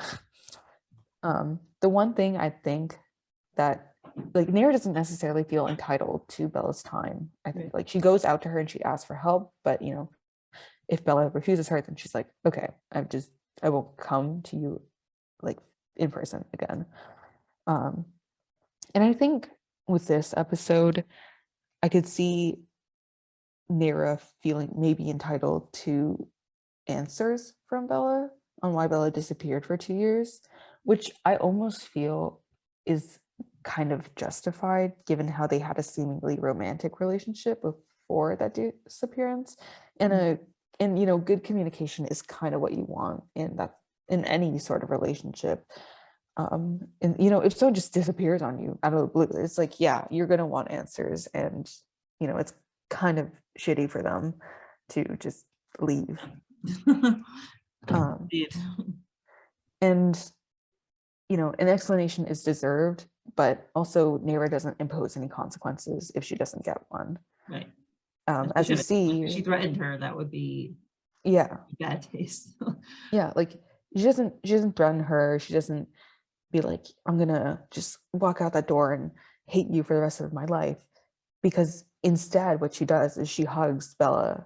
The one thing I think that, like, 𝗕𝗏 doesn't necessarily feel entitled to Bella's time. I think like she goes out to her and she asks for help, but you know, if Bella refuses her, then she's like, okay, I will come to you like in person again. And I think with this episode, I could see 𝗕𝗏 feeling maybe entitled to answers from Bella on why Bella disappeared for 2 years, which I almost feel is kind of justified given how they had a seemingly romantic relationship before that disappearance. And you know, good communication is kind of what you want in any sort of relationship. And you know, if someone just disappears on you out of the blue, it's like, yeah, you're gonna want answers, and you know, it's kind of shitty for them to just leave. And you know, an explanation is deserved, but also 𝗕𝗏 doesn't impose any consequences if she doesn't get one. Right. As we see, if she threatened her, that would be bad taste. Yeah, like she doesn't threaten her. She doesn't be like, I'm gonna just walk out that door and hate you for the rest of my life. Because instead what she does is she hugs Bella,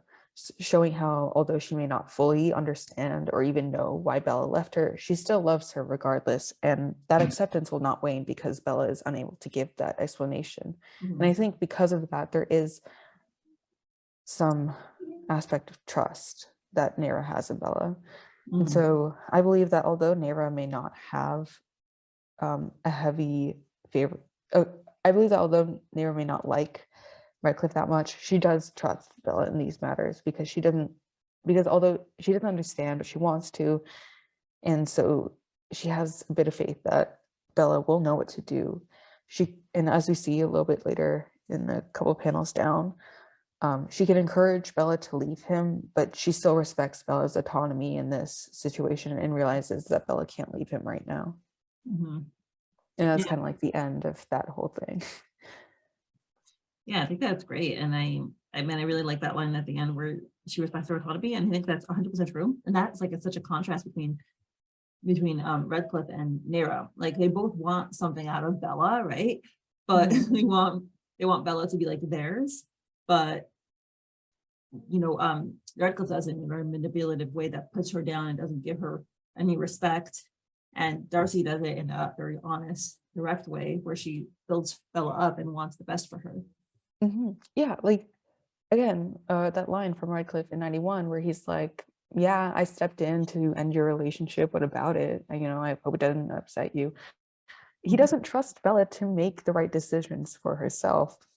showing how although she may not fully understand or even know why Bella left her, she still loves her regardless, and that acceptance will not wane because Bella is unable to give that explanation. And I think because of that, there is some aspect of trust that 𝗕𝗏 has in Bella. And so I believe that although 𝗕𝗏 may not have a heavy favor, I believe that although 𝗕𝗏 may not like Redcliff that much, she does trust Bella in these matters because although she doesn't understand, but she wants to, and so she has a bit of faith that Bella will know what to do. And as we see a little bit later in the couple panels down, she can encourage Bella to leave him, but she still respects Bella's autonomy in this situation and realizes that Bella can't leave him right now. And that's kind of like the end of that whole thing. Yeah, I think that's great. And I really like that line at the end where she respects her autonomy, and I think that's 100% true. And that's like such a contrast between Redcliff and 𝗕𝗏. Like they both want something out of Bella, right? But they want Bella to be like theirs. But you know, Redcliff does it in a very manipulative way that puts her down and doesn't give her any respect. And Darcy does it in a very honest, direct way where she builds Bella up and wants the best for her. Yeah, like again, that line from Redcliff in 91 where he's like, yeah, I stepped in to end your relationship. What about it? You know, I hope it doesn't upset you. He doesn't trust Bella to make the right decisions for herself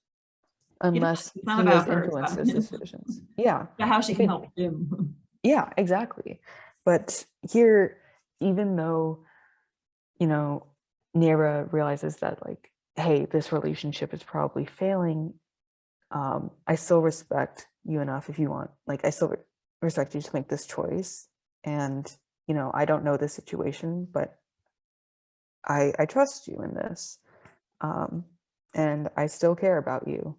unless he has influenced those decisions. Yeah. How she can help him. Yeah, exactly. But here, even though, you know, 𝗕𝗏 realizes that like, hey, this relationship is probably failing, I still respect you enough if you want, like, I still respect you to make this choice. And, you know, I don't know the situation, but I trust you in this. And I still care about you.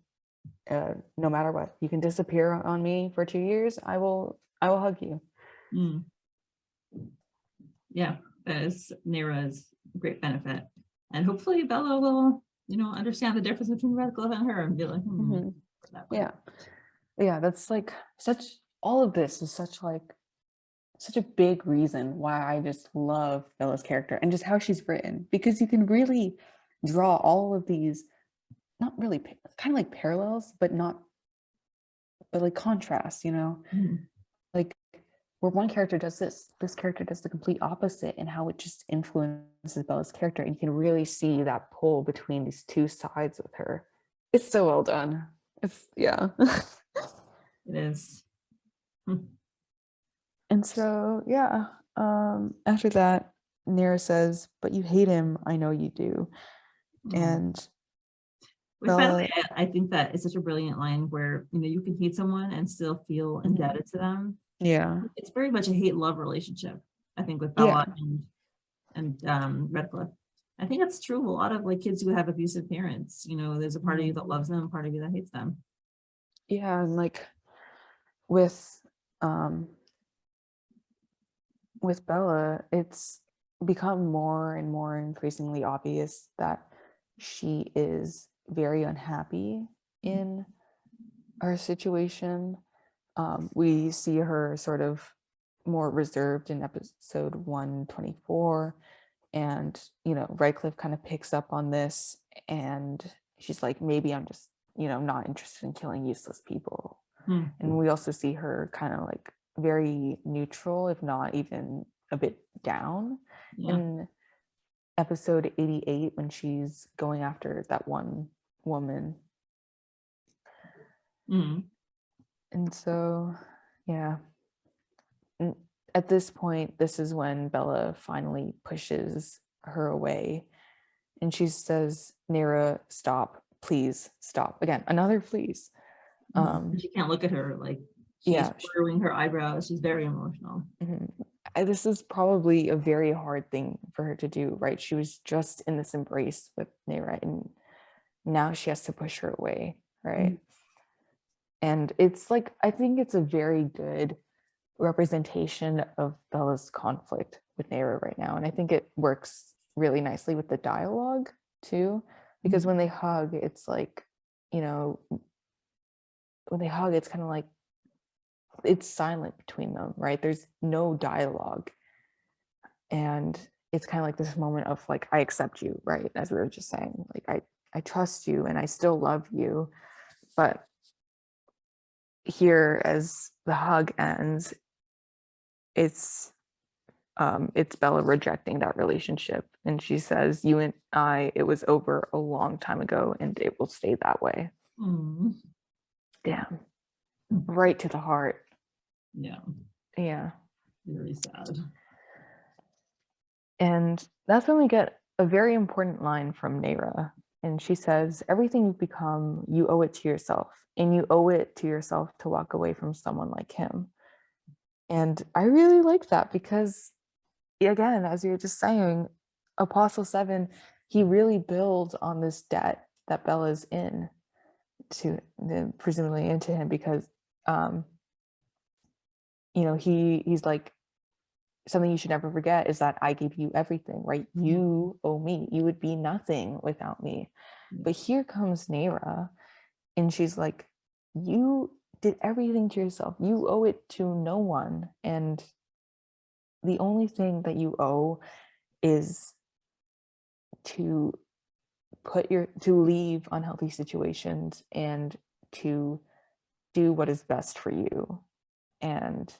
No matter what, you can disappear on me for 2 years. I will hug you. Yeah, that is 𝗕𝗏's great benefit. And hopefully Bella will, you know, understand the difference between Redcliff and her and be like, yeah, that's like all of this is such a big reason why I just love Bella's character and just how she's written, because you can really draw all of these, not really kind of like parallels, but like contrast, you know, like where one character does this character does the complete opposite, and how it just influences Bella's character, and you can really see that pull between these two sides with her. It's so well done. It's yeah. It is. And so yeah, after that, 𝗫 says, "But you hate him, I know you do." And which, by the way, Bella, I think that is such a brilliant line where, you know, you can hate someone and still feel indebted to them. yeah, It's very much a hate-love relationship, I think, with yeah, Bella and Redcliff. I think that's true of a lot of like kids who have abusive parents. You know, there's a part of you that loves them, part of you that hates them. yeah, and like with Bella, it's become more and more increasingly obvious that she is very unhappy in her situation. We see her sort of more reserved in episode 124, and you know, Redcliff kind of picks up on this, and she's like, maybe I'm just, you know, not interested in killing useless people. And we also see her kind of like very neutral, if not even a bit down, in episode 88 when she's going after that one woman. And so yeah, and at this point, this is when Bella finally pushes her away, and she says, 𝗫, stop, please stop. Again, another please. She can't look at her, like she's furrowing her eyebrows. She's very emotional. This is probably a very hard thing for her to do, right? She was just in this embrace with 𝗫, and now she has to push her away, right? And it's like, I think it's a very good representation of Bella's conflict with 𝗫 right now, and I think it works really nicely with the dialogue too, because when they hug, it's like, you know, when they hug, it's kind of like it's silent between them, right? There's no dialogue, and it's kind of like this moment of like, I accept you, right? As we were just saying, like I trust you and I still love you. But here, as the hug ends, it's Bella rejecting that relationship, and she says, you and I, it was over a long time ago, and it will stay that way. Damn, right to the heart. Yeah, very sad. And that's when we get a very important line from 𝗫, and she says, everything you've become, you owe it to yourself, and you owe it to yourself to walk away from someone like him. And I really like that, because again, as you were just saying, 𝗪𝗛7, he really builds on this debt that Bella's in to presumably into him, because you know, he's like, something you should never forget is that I gave you everything, right? You owe me. You would be nothing without me. But here comes 𝗫, and she's like, you did everything to yourself. You owe it to no one. And the only thing that you owe is to leave unhealthy situations and to do what is best for you. And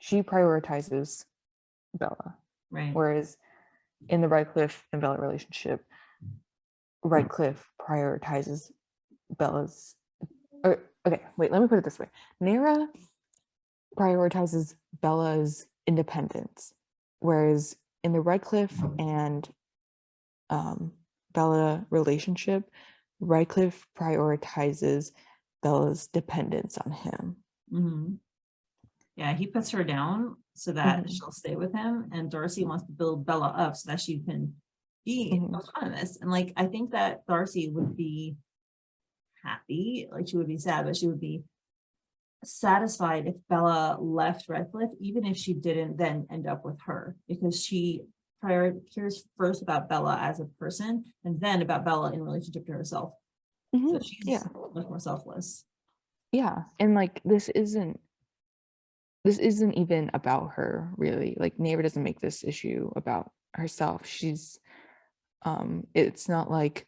she prioritizes Bella, right? Whereas in the Redcliff and Bella relationship, Redcliff prioritizes Bella's. Okay, wait, let me put it this way: 𝗫 prioritizes Bella's independence, whereas in the Redcliff and Bella relationship, Redcliff prioritizes Bella's dependence on him. Yeah, he puts her down so that she'll stay with him, and Darcy wants to build Bella up so that she can be autonomous. And like, I think that Darcy would be happy, like she would be sad, but she would be satisfied if Bella left Redcliff, even if she didn't then end up with her, because she cares first about Bella as a person and then about Bella in relationship to herself. So she's much more selfless. Yeah, and like this isn't even about her, really. Like 𝗫 doesn't make this issue about herself. She's it's not like,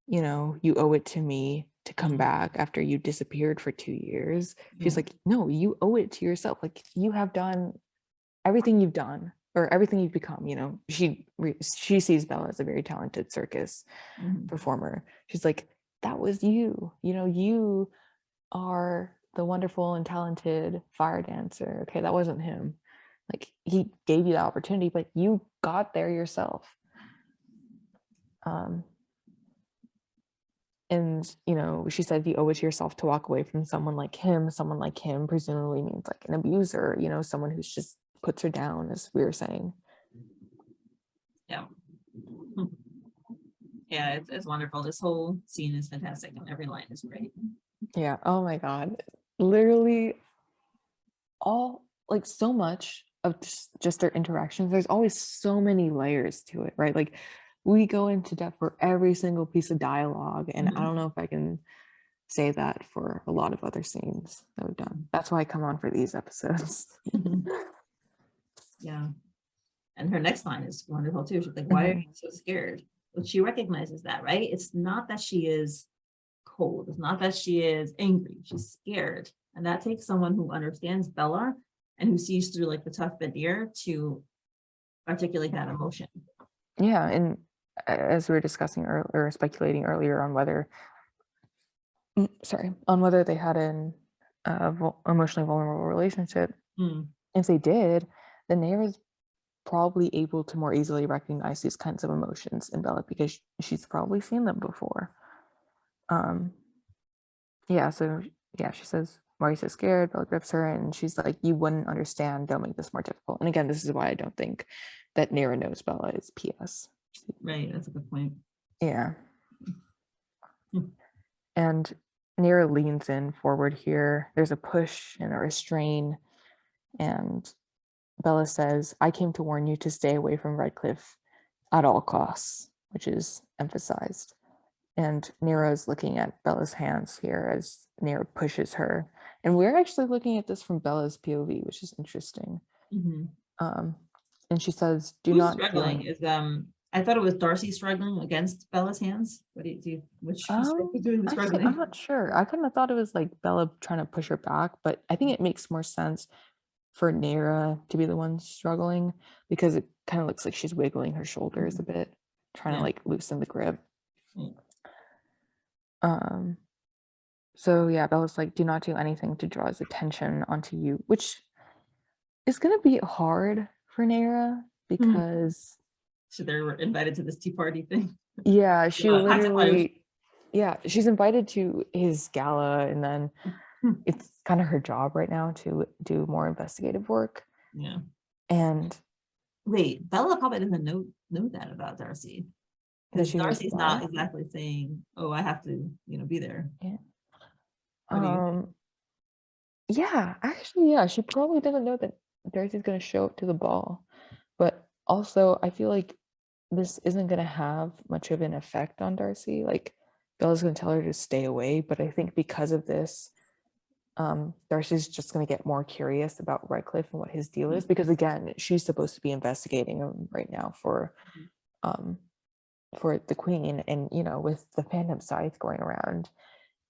you know, you owe it to me to come back after you disappeared for 2 years. She's Yeah. like, no, you owe it to yourself. Like, you have done everything you've done or everything you've become, you know. She sees Bella as a very talented circus performer. She's like, that was you, you know, you are the wonderful and talented fire dancer. Okay, that wasn't him. Like, he gave you the opportunity, but you got there yourself. And, you know, she said, you owe it to yourself to walk away from someone like him. Someone like him presumably means like an abuser, you know, someone who's just puts her down, as we were saying. Yeah. Yeah, it's wonderful. This whole scene is fantastic and every line is great. Yeah. Oh my God. Literally all, like, so much of just their interactions. There's always so many layers to it, right? Like, we go into depth for every single piece of dialogue, and I don't know if I can say that for a lot of other scenes that we've done. That's why I come on for these episodes. Yeah. And her next line is wonderful too. She's like, why are you so scared? But she recognizes that, right? It's not that she is cold. It's not that she is angry. She's scared. And that takes someone who understands Bella and who sees through like the tough veneer to articulate that emotion. Yeah. And as we were discussing or speculating earlier on whether they had an emotionally vulnerable relationship, if they did, then Nayra's probably able to more easily recognize these kinds of emotions in Bella because she's probably seen them before. Yeah, so yeah, she says, why are you so scared? Bella grips her and she's like, you wouldn't understand, don't make this more difficult. And again, this is why I don't think that 𝗫𝗏 knows Bella is PS. Right, that's a good point. Yeah. And 𝗫𝗏 leans in forward here. There's a push and a restrain. And Bella says, I came to warn you to stay away from Redcliff at all costs, which is emphasized. And 𝗫𝗏 is looking at Bella's hands here as 𝗫𝗏 pushes her. And we're actually looking at this from Bella's POV, which is interesting. And she says, do Who's not struggling is I thought it was Darcy struggling against Bella's hands. What do you do? Which doing the struggling? I'm not sure. I kind of thought it was like Bella trying to push her back, but I think it makes more sense for 𝗫𝗏 to be the one struggling because it kind of looks like she's wiggling her shoulders a bit, trying to like loosen the grip. So yeah, Bella's like, do not do anything to draw his attention onto you, which is gonna be hard for 𝗫𝗏 because so they were invited to this tea party thing. Yeah, she literally, yeah, she's invited to his gala, and then it's kind of her job right now to do more investigative work. Yeah. And wait, Bella probably doesn't know that about Darcy. Because Darcy's not exactly saying, oh, I have to, be there. Yeah. Yeah, actually, yeah, she probably doesn't know that Darcy's gonna show up to the ball. But also, I feel like this isn't gonna have much of an effect on Darcy. Like, Bella's gonna tell her to stay away, but I think because of this, Darcy's just gonna get more curious about Redcliff and what his deal is, because again, she's supposed to be investigating him right now for the Queen, and with the Phantom Scythe going around,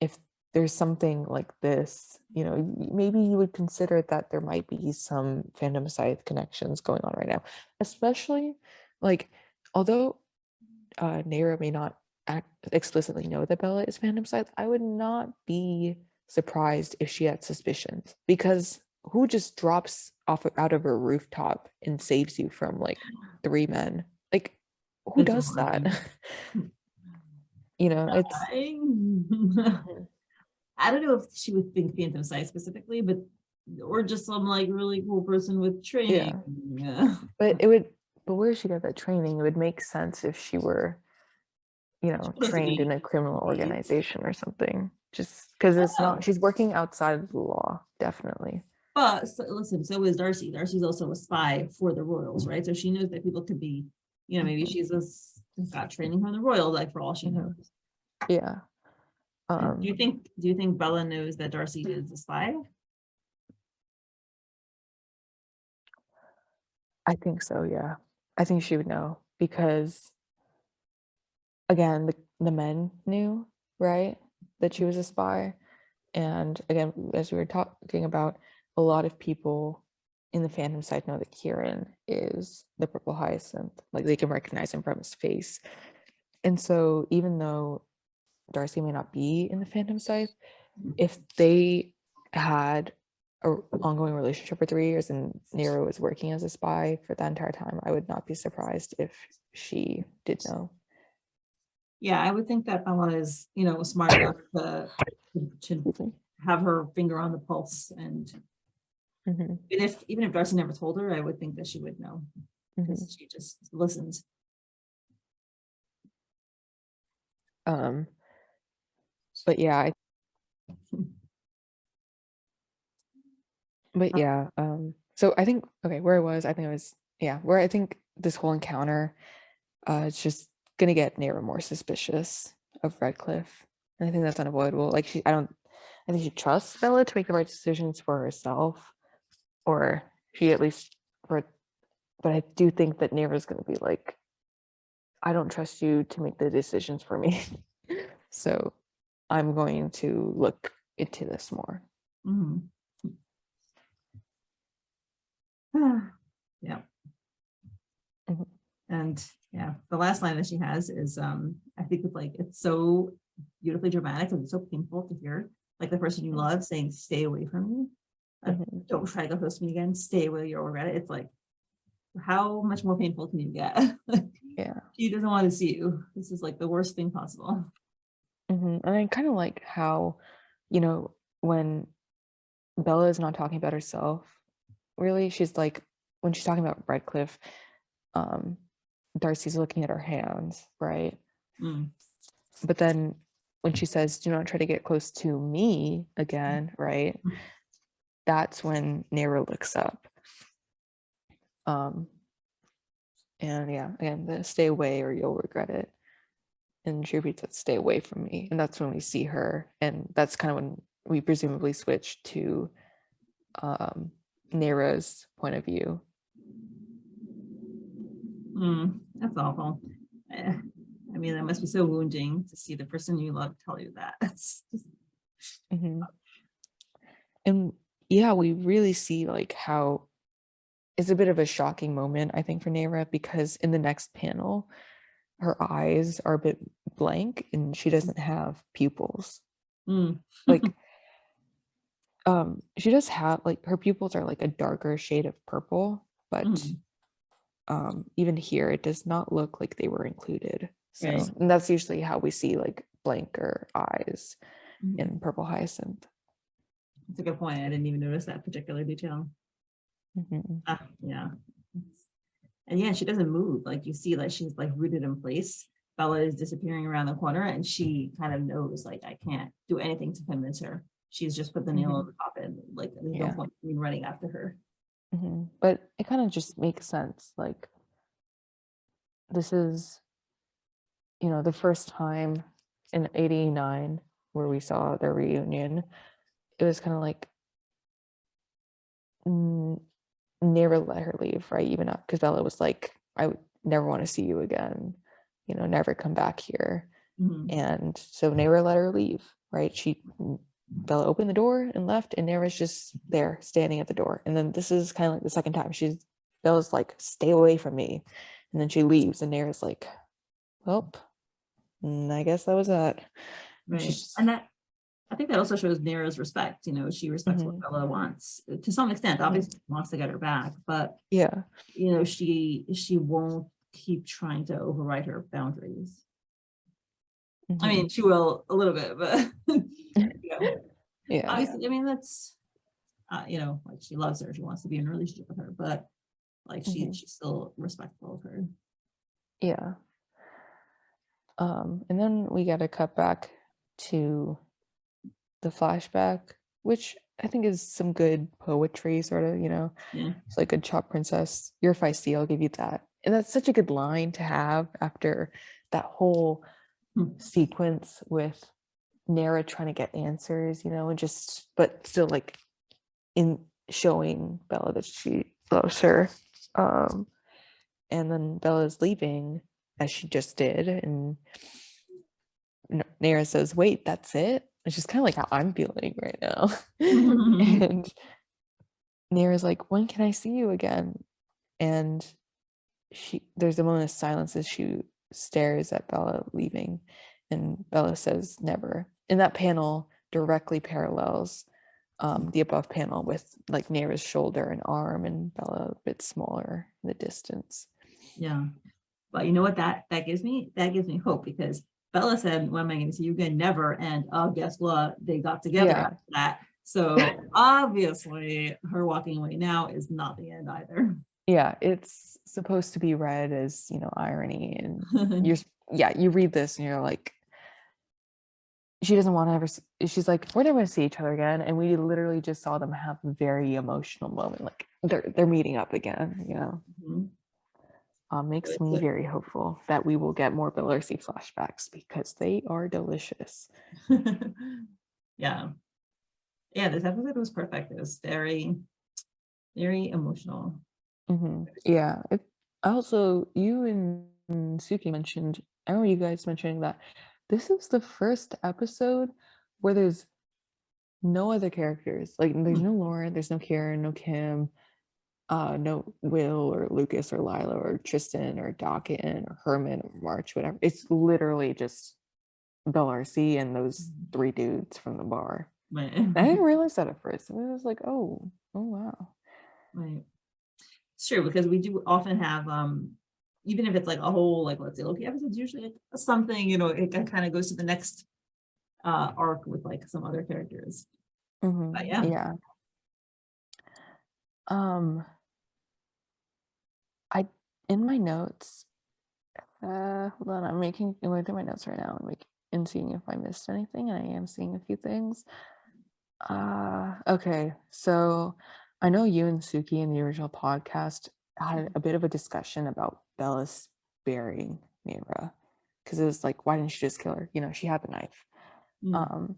if there's something like this, maybe you would consider that there might be some Phantom Scythe connections going on right now, especially like, although 𝗫𝗏 may not explicitly know that Bella is Phantom Scythe, I would not be surprised if she had suspicions, because who just drops out of a rooftop and saves you from like 3 men? Like, who does that? It's I don't know if she would think Phantom Scythe specifically, or just some like really cool person with training. Yeah. But where she got that training, it would make sense if she were, trained in a criminal organization or something. Just because it's not, she's working outside of the law, definitely. But listen, so is Darcy. Darcy's also a spy for the royals, right? So she knows that people could be, maybe she's got training from the royal, like for all she knows. Yeah. Do you think Bella knows that Darcy is a spy? I think so, yeah. I think she would know because, again, the men knew, right? that she was a spy. And again, as we were talking about, a lot of people in the fandom side know that Kieran is the purple hyacinth. Like they can recognize him from his face. And so even though Darcy may not be in the fandom side, if they had an ongoing relationship for 3 years and Nero was working as a spy for that entire time, I would not be surprised if she did know. Yeah, I would think that Bella is, smart enough to have her finger on the pulse, and even if Darcy never told her, I would think that she would know, because she just listens. But yeah, so I think, okay, where I think this whole encounter, it's just gonna get Nero more suspicious of Redcliff, and I think that's unavoidable. Like I think she trusts Bella to make the right decisions for herself, or she at least but I do think that Nero's gonna be like, I don't trust you to make the decisions for me. So I'm going to look into this more. Yeah. And yeah, the last line that she has is, I think it's so beautifully dramatic and it's so painful to hear, like the person you love saying, "Stay away from me. Don't try to go close to me again. Stay away, you'll regret it." It's like, how much more painful can you get? Yeah. She doesn't want to see you. This is like the worst thing possible. And I kind of like how, when Bella is not talking about herself, really, she's like, when she's talking about Redcliff, Darcy's looking at her hands, right? But then when she says, "Do not try to get close to me again," right? That's when Nero looks up. And yeah, again, the "stay away or you'll regret it." And she repeats that, "Stay away from me." And that's when we see her. And that's kind of when we presumably switch to Nero's point of view. That's awful. I mean, that must be so wounding to see the person you love tell you that. That's just... And yeah, we really see like how it's a bit of a shocking moment, I think, for Nero, because in the next panel, her eyes are a bit blank and she doesn't have pupils. Like, she does have, like, her pupils are like a darker shade of purple, but even here, it does not look like they were included. So, and that's usually how we see like blanker eyes in purple hyacinth. That's a good point. I didn't even notice that particular detail. Yeah. And yeah, she doesn't move. Like you see, like she's like rooted in place. Bella is disappearing around the corner and she kind of knows, like, I can't do anything to convince her. She's just put the nail in the coffin. Like there's no point in running after her. But it kind of just makes sense. Like, this is, the first time in 89 where we saw their reunion. It was kind of like, never let her leave, right? Even because Bella was like, "I would never want to see you again, never come back here." And so Nero let her leave, right? Bella opened the door and left, and Nero's just there standing at the door. And then this is kind of like the second time Bella's like, "Stay away from me," and then she leaves, and Nero's like, "Well, I guess that was that." And that, I think that also shows Nero's respect. She respects what Bella wants to some extent. Obviously, wants to get her back, but she won't keep trying to override her boundaries. I mean, she will a little bit, but obviously, I mean, that's like she loves her. She wants to be in a relationship with her, but like she's still respectful of her. Yeah. And then we got to cut back to the flashback, which I think is some good poetry, sort of, it's like, "Good job, princess. You're feisty, I'll give you that." And that's such a good line to have after that whole sequence with Nero trying to get answers, and but still like in showing Bella that she loves her. And then Bella's leaving, as she just did, and 𝗫𝗏 says, wait, that's it? Which is kind of like how I'm feeling right now. And 𝗫𝗏's like, when can I see you again? And there's a moment of silence as she stares at Bella leaving, and Bella says, never. And that panel directly parallels the above panel with like 𝗫𝗏's shoulder and arm, and Bella a bit smaller in the distance. Yeah. But you know what that gives me? That gives me hope, because Bella said, when am I going to see you again? Never. And guess what? They got together after that. So obviously her walking away now is not the end either. Yeah, it's supposed to be read as, you know, irony, and you read this and you're like, she doesn't want to ever she's like, we're never going to see each other again, and we literally just saw them have a very emotional moment, like they're meeting up again, you know. Makes me very hopeful that we will get more Bellarciest flashbacks, because they are delicious. Yeah, this episode was perfect. It was very, very emotional. Yeah, also, you and 𝗙cie mentioned, I remember you guys mentioning that this is the first episode where there's no other characters. Like, there's no Lauren, there's no Kieran, no Kim, no Will or Lucas or Lila or Tristan or Docken or Herman or March, whatever. It's literally just Bellarciest and those three dudes from the bar. Right. I didn't realize that at first. I was like, oh wow. Right. It's true, because we do often have even if it's like a whole, like, let's say Loki episodes, usually like something, you know, it kind of goes to the next arc with like some other characters. But yeah. I in my notes, hold on, I'm going through my notes right now and seeing if I missed anything, and I am seeing a few things. Okay, so I know you and 𝗙cie in the original podcast had a bit of a discussion about Bella sparing 𝗫𝗏, because it was like, why didn't she just kill her? You know, she had the knife. And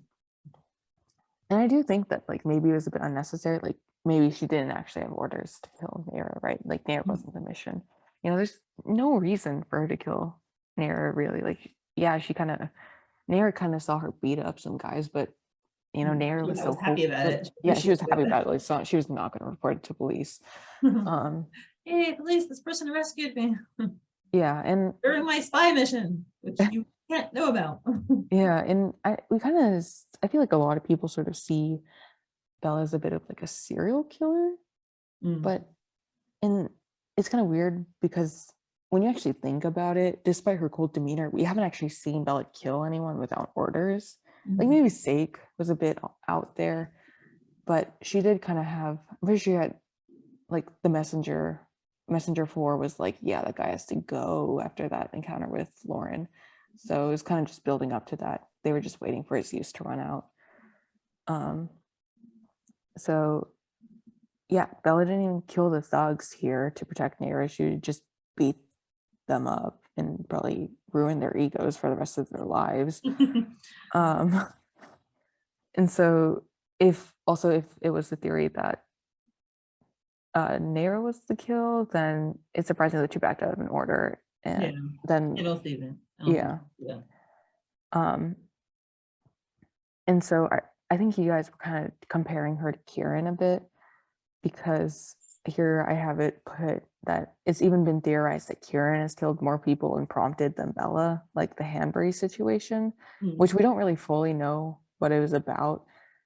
I do think that like maybe it was a bit unnecessary. Like, maybe she didn't actually have orders to kill 𝗫𝗏, right? Like, 𝗫𝗏 wasn't the mission. You know, there's no reason for her to kill 𝗫𝗏, really. Like, yeah, 𝗫𝗏 kind of saw her beat up some guys, but you know, 𝗫𝗏 was so happy about it. Yeah, she was happy about it. Like, so she was not going to report it to police. Hey, police! This person rescued me. Yeah, and during my spy mission, which you can't know about. Yeah, and I feel like a lot of people sort of see Bella as a bit of like a serial killer, but it's kind of weird, because when you actually think about it, despite her cold demeanor, we haven't actually seen Bella kill anyone without orders. Like, maybe 𝗙𝗃 was a bit out there, but she did kind of have, I'm pretty sure she had like the messenger 4 was like, yeah, that guy has to go after that encounter with Lauren. So it was kind of just building up to that. They were just waiting for his use to run out. So yeah, Bella didn't even kill the thugs here to protect 𝗫𝗏. She just beat them up and probably ruin their egos for the rest of their lives. And so if it was the theory that 𝗫𝗏 was the kill, then it's surprising that she backed out of an order. And then and so I think you guys were kind of comparing her to Kieran a bit, because here I have it put that it's even been theorized that Kieran has killed more people and prompted than Bella, like the Hanbury situation, which we don't really fully know what it was about.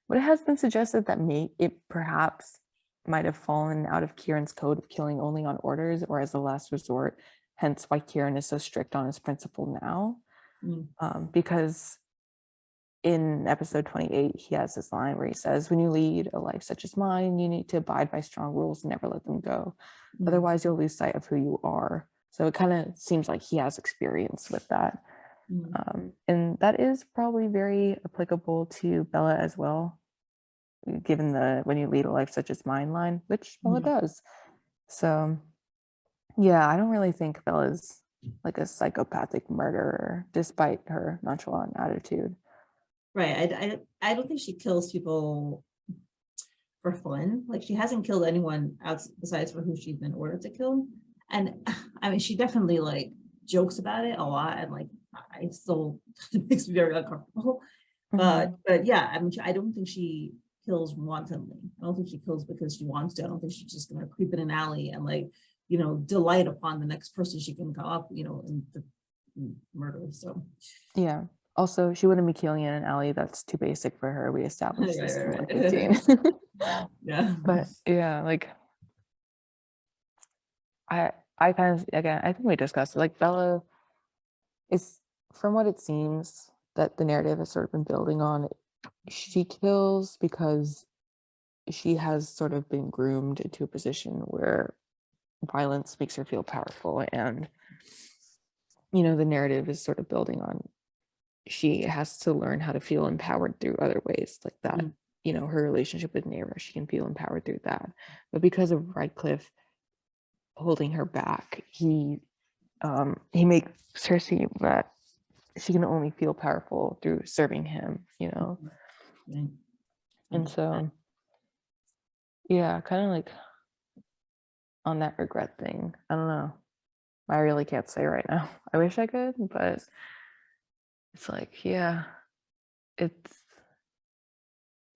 But it has been suggested that it perhaps might have fallen out of Kieran's code of killing only on orders or as a last resort, hence why Kieran is so strict on his principle now. Because in episode 28, he has this line where he says, when you lead a life such as mine, you need to abide by strong rules and never let them go. Otherwise, you'll lose sight of who you are. So it kind of seems like he has experience with that. And that is probably very applicable to Bella as well, given the when you lead a life such as mine line, which Bella does. So yeah, I don't really think Bella's like a psychopathic murderer, despite her nonchalant attitude. Right. I don't think she kills people for fun. Like, she hasn't killed anyone else besides for who she's been ordered to kill. And I mean, she definitely like jokes about it a lot and like I still it makes me very uncomfortable. Mhm. But yeah, I mean, I don't think she kills wantonly. I don't think she kills because she wants to. I don't think she's just gonna creep in an alley and like, delight upon the next person she can come up, and murder. So Yeah. Also, she wouldn't be killing in an alley. That's too basic for her. We right, established this in right, right. 115. Yeah. But yeah, like I kind of again, I think we discussed it. Like Bella is from what it seems that the narrative has sort of been building on, she kills because she has sort of been groomed into a position where violence makes her feel powerful, and the narrative is sort of building on she has to learn how to feel empowered through other ways like that. Mm, Her relationship with 𝗫, she can feel empowered through that, but because of Redcliff holding her back, he makes her see that she can only feel powerful through serving him. right. And so yeah, kind of like on that regret thing, I don't know, I really can't say right now. I wish I could, but it's like, yeah, it's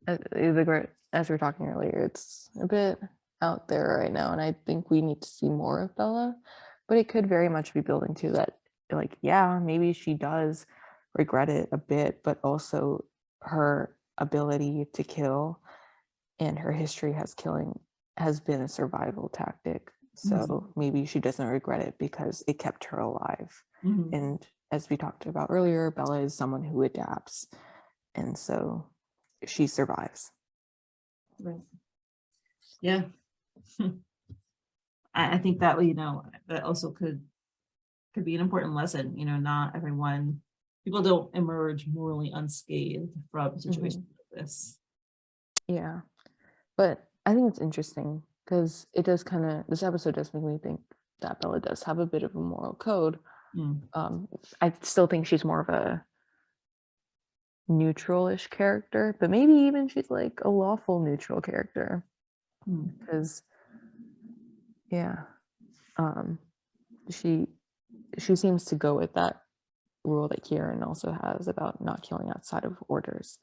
as we were talking earlier, it's a bit out there right now, and I think we need to see more of Bella, but it could very much be building to that, like, yeah, maybe she does regret it a bit, but also her ability to kill and her history has been a survival tactic. So maybe she doesn't regret it because it kept her alive. Mhm. And as we talked about earlier, Bella is someone who adapts, and so she survives. Right. Yeah. I think that that also could be an important lesson. Not everyone, people don't emerge morally unscathed from situations like this. Yeah, but I think it's interesting because this episode does make me think that Bella does have a bit of a moral code. Mm. I still think she's more of a neutral-ish character, but maybe even she's like a lawful neutral character Mm. because yeah, um, she seems to go with that rule that Kieran also has about not killing outside of orders.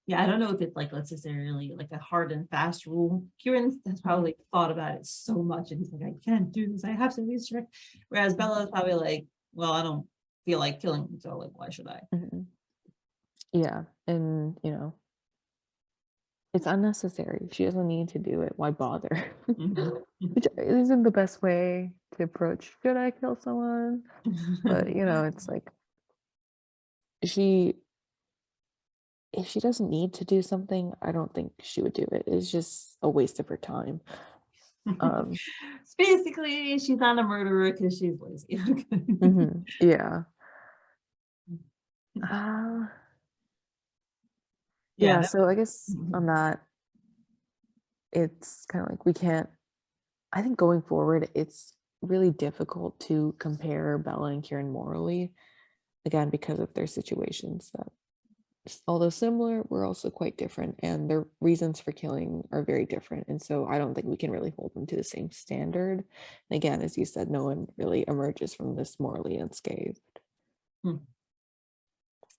Yeah, I don't know if it's like necessarily like a hard and fast rule. Kieran has probably thought about it so much and he's like, I can't do this, I have to be strict. Whereas Bella is probably like, well, I don't feel like killing, so like, why should I? Yeah, and it's unnecessary. She doesn't need to do it. Why bother? Which isn't the best way to approach, should I kill someone? But it's like if she doesn't need to do something, I don't think she would do it. It's just a waste of her time. Basically, she's not a murderer because she's lazy. Yeah. Yeah, so I guess on that, it's kind of like I think going forward, it's really difficult to compare Bella and Kieran morally, again, because of their situations that, although similar, were also quite different, and their reasons for killing are very different. And so I don't think we can really hold them to the same standard. And again, as you said, no one really emerges from this morally unscathed.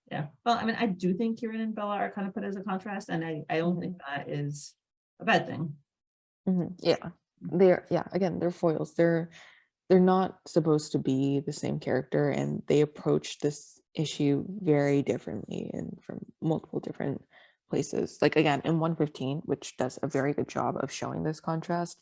Yeah. Well, I mean, I do think Kieran and Bella are kind of put as a contrast, and I don't think that is a bad thing. Yeah. They're foils. They're not supposed to be the same character, and they approach this issue very differently and from multiple different places. Like again, in 115, which does a very good job of showing this contrast,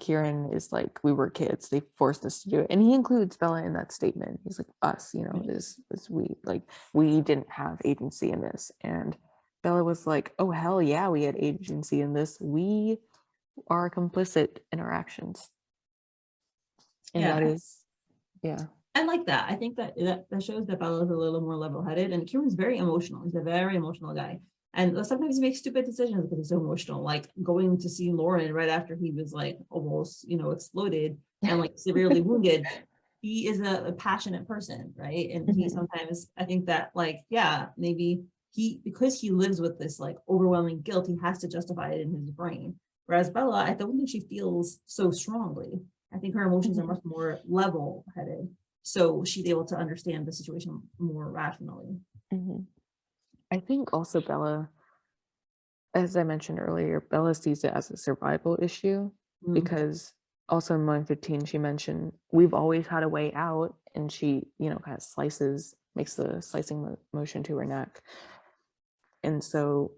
Kieran is like, we were kids, they forced us to do it, and he includes Bella in that statement. He's like, us, is we, like, we didn't have agency in this. And Bella was like, oh hell yeah, we had agency in this, we are complicit in our actions. And Yeah. that is, yeah. I like that. I think that shows that Bella's a little more level-headed, and Kieran's very emotional. He's a very emotional guy. And sometimes he makes stupid decisions because he's so emotional, like going to see Lauren right after he was like almost, exploded and like severely wounded. He is a passionate person, right? And he sometimes, I think that like, yeah, maybe because he lives with this like overwhelming guilt, he has to justify it in his brain. Whereas Bella, I don't think she feels so strongly. I think her emotions are much more level-headed. So she's able to understand the situation more rationally. I think also Bella, as I mentioned earlier, Bella sees it as a survival issue because also in 115 she mentioned we've always had a way out, and she, kind of makes the slicing motion to her neck. And so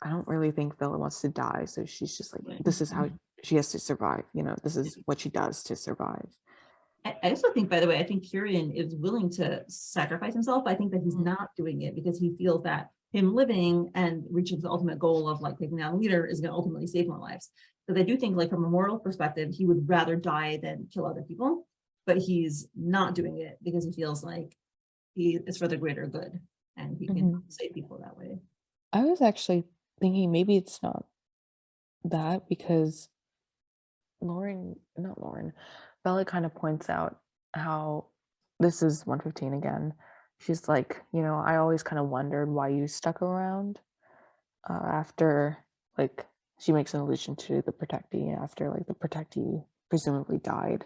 I don't really think Bella wants to die, so she's just like, this is how she has to survive, this is what she does to survive. I also think, by the way, I think Kieran is willing to sacrifice himself. I think that he's not doing it because he feels that him living and reaching the ultimate goal of like taking down a leader is going to ultimately save more lives. Because I do think, like, from a moral perspective, he would rather die than kill other people, but he's not doing it because he feels like he is for the greater good and he can save people that way. I was actually thinking maybe it's not that, because Bella kind of points out how this is 115 again. She's like, I always kind of wondered why you stuck around after, like, she makes an allusion to the protectee after, like, the protectee presumably died.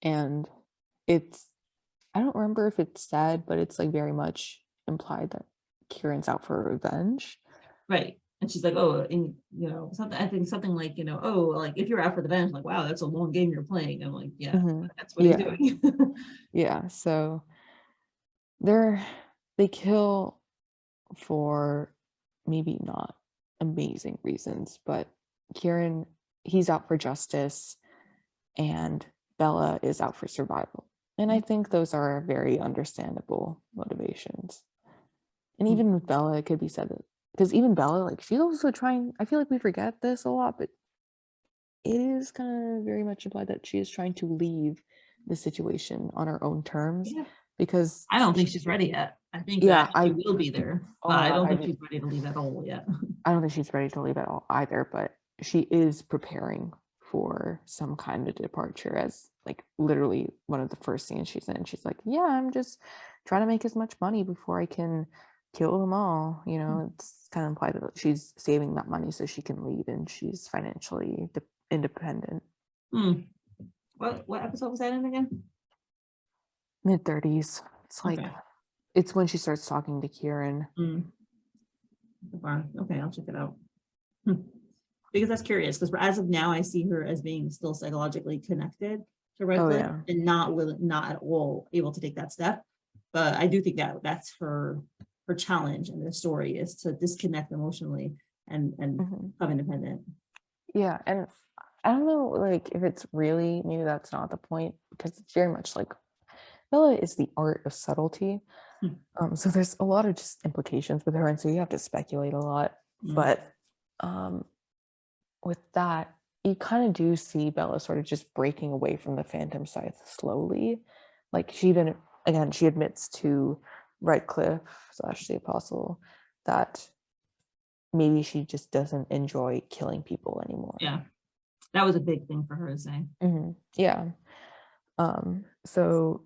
And it's, I don't remember if it's said, but it's like very much implied that Kieran's out for revenge. Right. And she's like, oh, and something, I think something like, oh, like, if you're out for revenge, like, wow, that's a long game you're playing. I'm like, yeah, that's what he's doing. Yeah. So they kill for maybe not amazing reasons, but Kieran, he's out for justice and Bella is out for survival. And I think those are very understandable motivations. And even with Bella, it could be said that, because even Bella, like, she's also trying, I feel like we forget this a lot, but it is kind of very much implied that she is trying to leave the situation on her own terms, because I don't think she's ready yet. I think that she will be there, but I don't think she's ready to leave at all yet. I don't think she's ready to leave at all either, but she is preparing for some kind of departure, as like literally one of the first scenes she's in. She's like, yeah, I'm just trying to make as much money before I can kill them all. It's kind of implied that she's saving that money so she can leave and she's financially independent. What episode was that in again? Mid-30s. It's like, it's when she starts talking to Kieran. Okay, I'll check it out. Because that's curious, because as of now I see her as being still psychologically connected to Redcliff and not at all able to take that step. But I do think that that's her challenge in the story, is to disconnect emotionally and become independent. Yeah, and I don't know, like, if it's really, maybe that's not the point, because it's very much like Bella is the art of subtlety. So there's a lot of just implications with her, and so you have to speculate a lot. But with that, you kind of do see Bella sort of just breaking away from the Phantom Scythe slowly. Like, she admits to Redcliff / the Apostle that maybe she just doesn't enjoy killing people anymore. Yeah, that was a big thing for her to say. Yeah. So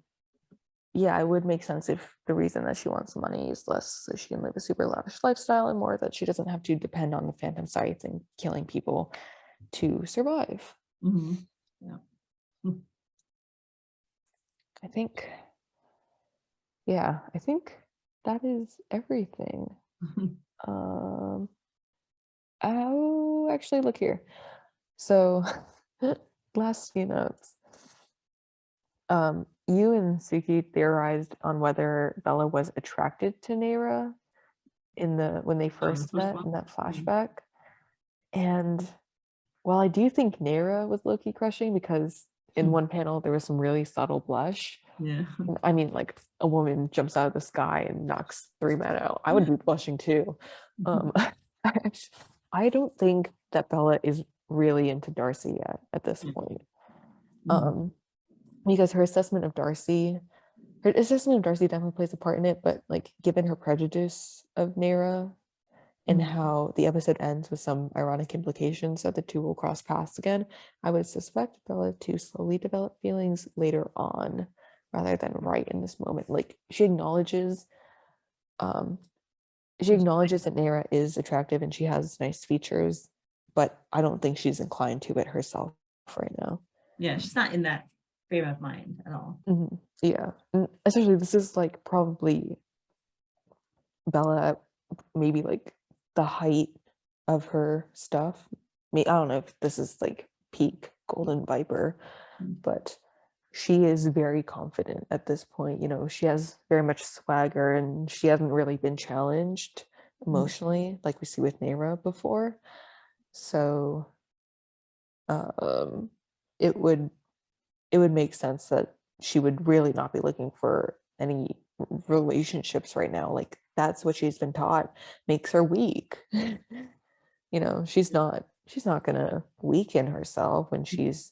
yeah, it would make sense if the reason that she wants money is less so she can live a super lavish lifestyle, and more that she doesn't have to depend on the Phantom Scythe and killing people to survive. Yeah. I think that is everything. Oh, actually, look here. So last few notes. You and 𝗙cie theorized on whether Bella was attracted to 𝗫𝗏 when they first met in that flashback. And while I do think 𝗫𝗏 was low-key crushing, because in one panel there was some really subtle blush. Yeah. I mean, like, a woman jumps out of the sky and knocks 3 men out. I would be blushing too. I don't think that Bella is really into Darcy yet at this point. Because her assessment of Darcy definitely plays a part in it, but like, given her prejudice of 𝗫𝗏 and how the episode ends with some ironic implications that the two will cross paths again, I would suspect Bella to slowly develop feelings later on rather than right in this moment. Like, she acknowledges that 𝗫𝗏 is attractive and she has nice features, but I don't think she's inclined to it herself right now. Yeah, she's not in that frame of mind at all. Yeah, and especially this is like probably Bella at maybe like the height of her stuff. I don't know if this is like peak Golden Viper, but she is very confident at this point. You know, she has very much swagger and she hasn't really been challenged emotionally like we see with 𝗫𝗏 before. So it would make sense that she would really not be looking for any relationships right now. Like that's what she's been taught makes her weak. You know, she's not gonna weaken herself when she's,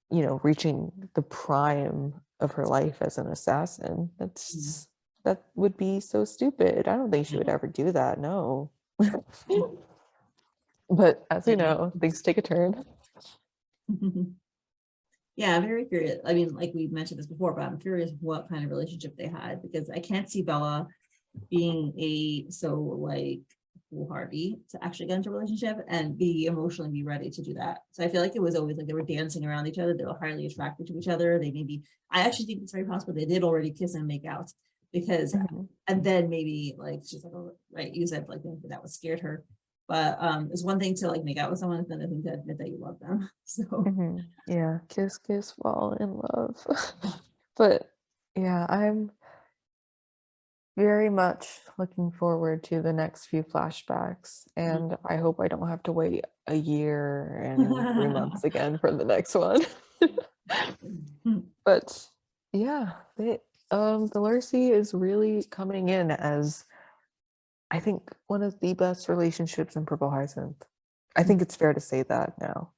you know, reaching the prime of her life as an assassin. That would be so stupid. I don't think she would ever do that. No. But as we know, things take a turn. Yeah, I'm very curious. I mean, like we mentioned this before, but I'm curious what kind of relationship they had, because I can't see Bella being so like foolhardy to actually get into a relationship and be emotionally be ready to do that. So I feel like it was always like they were dancing around each other. They were highly attracted to each other. They maybe, I actually think it's very possible they did already kiss and make out, because and then maybe like she's like, oh, right, you said like that was scared her. But it's one thing to like make out with someone, it's another thing to admit that you love them. So yeah, kiss, kiss, fall in love. But yeah, I'm very much looking forward to the next few flashbacks, and I hope I don't have to wait a year and 3 months again for the next one. But yeah, Bellarciest is really coming in as, I think, one of the best relationships in Purple Hyacinth. I think it's fair to say that now.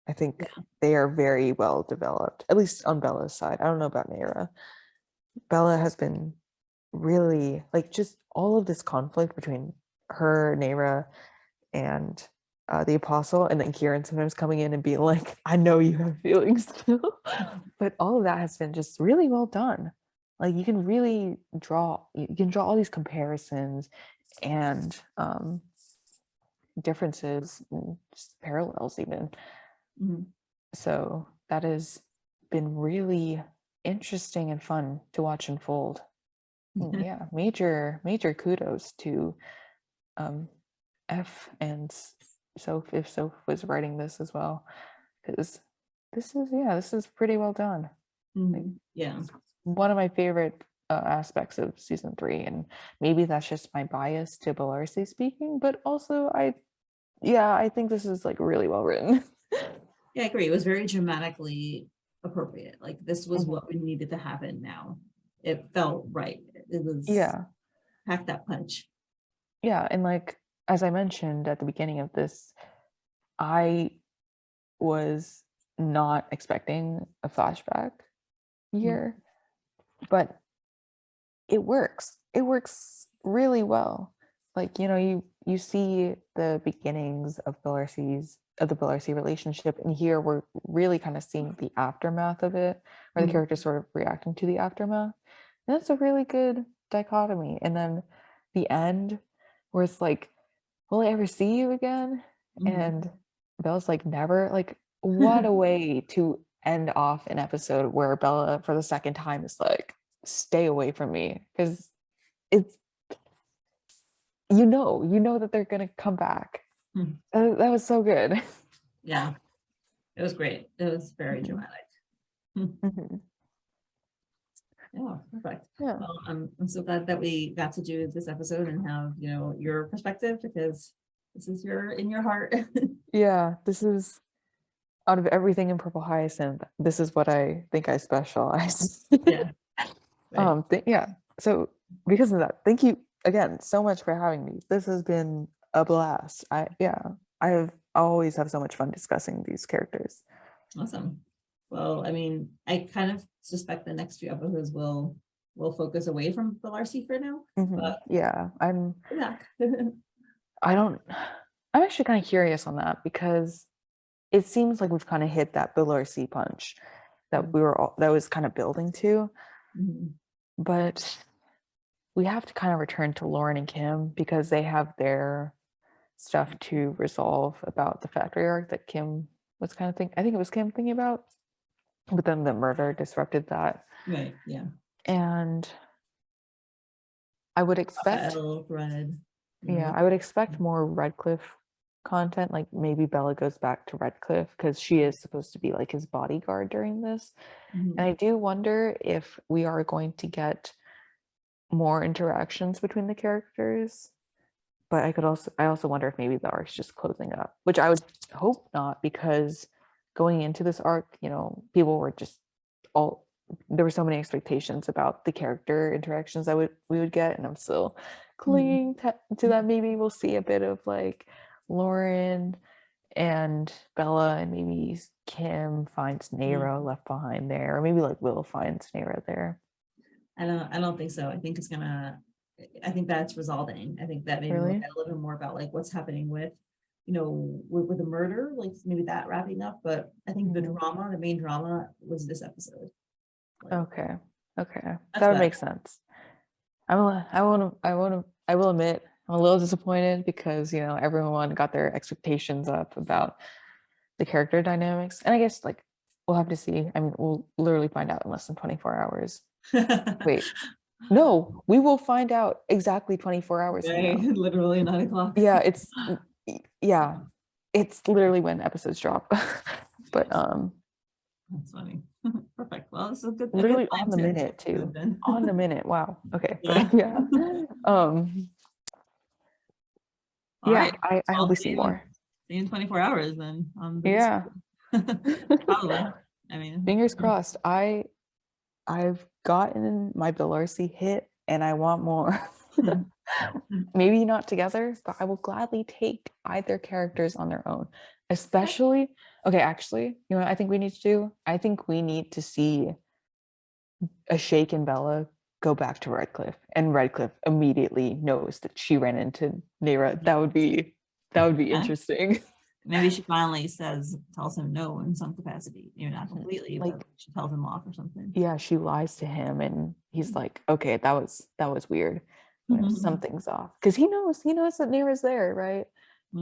I think they are very well developed, at least on Bella's side. I don't know about 𝗫𝗏. Bella has been really, like, just all of this conflict between her, 𝗫𝗏, and the Apostle, and then Kieran sometimes coming in and being like, I know you have feelings too. But all of that has been just really well done. Like you can really draw all these comparisons and differences and just parallels even. So that has been really interesting and fun to watch unfold. Yeah, major kudos to F and Soph, if Soph was writing this as well, because this is pretty well done. Like, yeah, one of my favorite aspects of season 3, and maybe that's just my bias to Bellarciest speaking, but also I think this is like really well written. Yeah, I agree. It was very dramatically appropriate. Like this was what we needed to happen now. It felt right. It was packed that punch. Yeah, and like as I mentioned at the beginning of this, I was not expecting a flashback here, but it works. It works really well. Like, you know, you see the beginnings of the Bellarciest relationship, and here we're really kind of seeing the aftermath of it, or the characters sort of reacting to the aftermath. And that's a really good dichotomy. And then the end, where it's like, will I ever see you again? And Bella's like, never. Like, what a way to end off an episode where Bella, for the second time, is like, stay away from me, because it's, you know that they're gonna come back. That was so good. Yeah, it was great. It was very dramatic. Yeah, perfect. Yeah. Well, I'm so glad that we got to do this episode and have, you know, your perspective, because this is in your heart. Yeah, this is, out of everything in Purple Hyacinth, this is what I think I specialize. Yeah. Right. Yeah. So because of that, thank you again so much for having me. This has been a blast. I always have so much fun discussing these characters. Awesome. Well, I mean, I kind of suspect the next few episodes will focus away from Bellarciest for now. But yeah, I'm yeah. I'm actually kind of curious on that, because it seems like we've kind of hit that Bellarciest punch that that was kind of building to. But we have to kind of return to Lauren and Kim, because they have their stuff to resolve about the factory arc that Kim was kind of thinking. I think it was Kim thinking about. but then the murder disrupted that. Right. Yeah. And I would expect, Red. I would expect more Redcliff content. Like maybe Bella goes back to Redcliff because she is supposed to be like his bodyguard during this. Mhm. And I do wonder if we are going to get more interactions between the characters. But I also wonder if maybe the arc's just closing up, which I would hope not, because going into this arc, you know, people were just there were so many expectations about the character interactions that we would get, and I'm still clinging to that. Maybe we'll see a bit of like Lauren and Bella, and maybe Kim finds 𝗫𝗏 left behind there, or maybe like Will finds 𝗫𝗏 there. I don't think so. I think that's resolving. I think that maybe we'll get a little bit more about like what's happening with, you know, with the murder, like maybe that wrapping up. But I think the main drama was this episode. Okay. That would make sense. I will admit I'm a little disappointed because, you know, everyone got their expectations up about the character dynamics. And I guess like we'll have to see. I mean, we'll literally find out in less than 24 hours. Wait, no, we will find out exactly 24 hours from now. Literally 9 o'clock. Yeah, it's literally when episodes drop. But that's funny. Perfect. Well, this is a good. Literally on the minute too. On the minute. Wow. Okay. Yeah. Right. I hope we see more. See you in 24 hours then. Yeah. Probably. I mean, fingers crossed. I've gotten my Bellarciest hit and I want more. Maybe not together, but I will gladly take either characters on their own. Especially, okay, actually, you know what I think we need to do? I think we need to see 𝗥𝗍 and Bella go back to Redcliff, and Redcliff immediately knows that she ran into 𝗫𝗏. That would be interesting. Maybe she finally tells him no in some capacity. Maybe not completely, like, but she tells him off or something. Yeah, she lies to him and he's like, okay, that was weird. You know, something's off. Because he knows that 𝗫𝗏's there, right?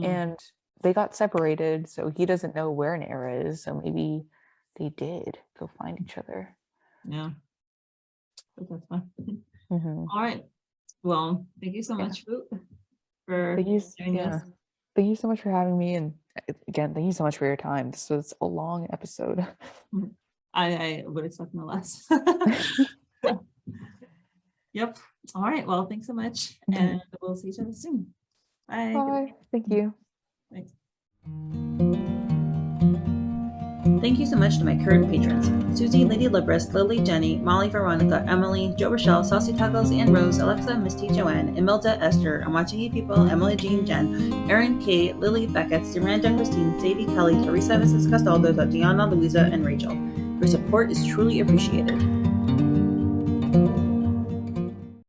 And they got separated, so he doesn't know where 𝗫𝗏 is. So maybe they did go find each other. Yeah. But that's fine. All right. Well, thank you so much, Fwoot, for doing this. Thank you so much for having me, and again, thank you so much for your time. This was a long episode. I would expect no less. Yep. All right. Well, thanks so much, and we'll see each other soon. Bye. Bye. Thank you. Thanks. Thank you so much to my current patrons: Susie, Lady Libris, Lily, Jenny, Molly, Veronica, Emily, Joe Rochelle, Saucy Tuggles, Ann Rose, Alexa, Misty, Joanne, Imelda, Esther, 𝗦𝗂𝗽𝗶𝗹𝗄, Emily, Jean, Jen, Erin, Kate, Lily, Beckett, Miranda, Christine, Sadie, Kelly, 𝗪𝗏, Mrs. Castaldo, Diana, Louisa, and Rachel. Your support is truly appreciated.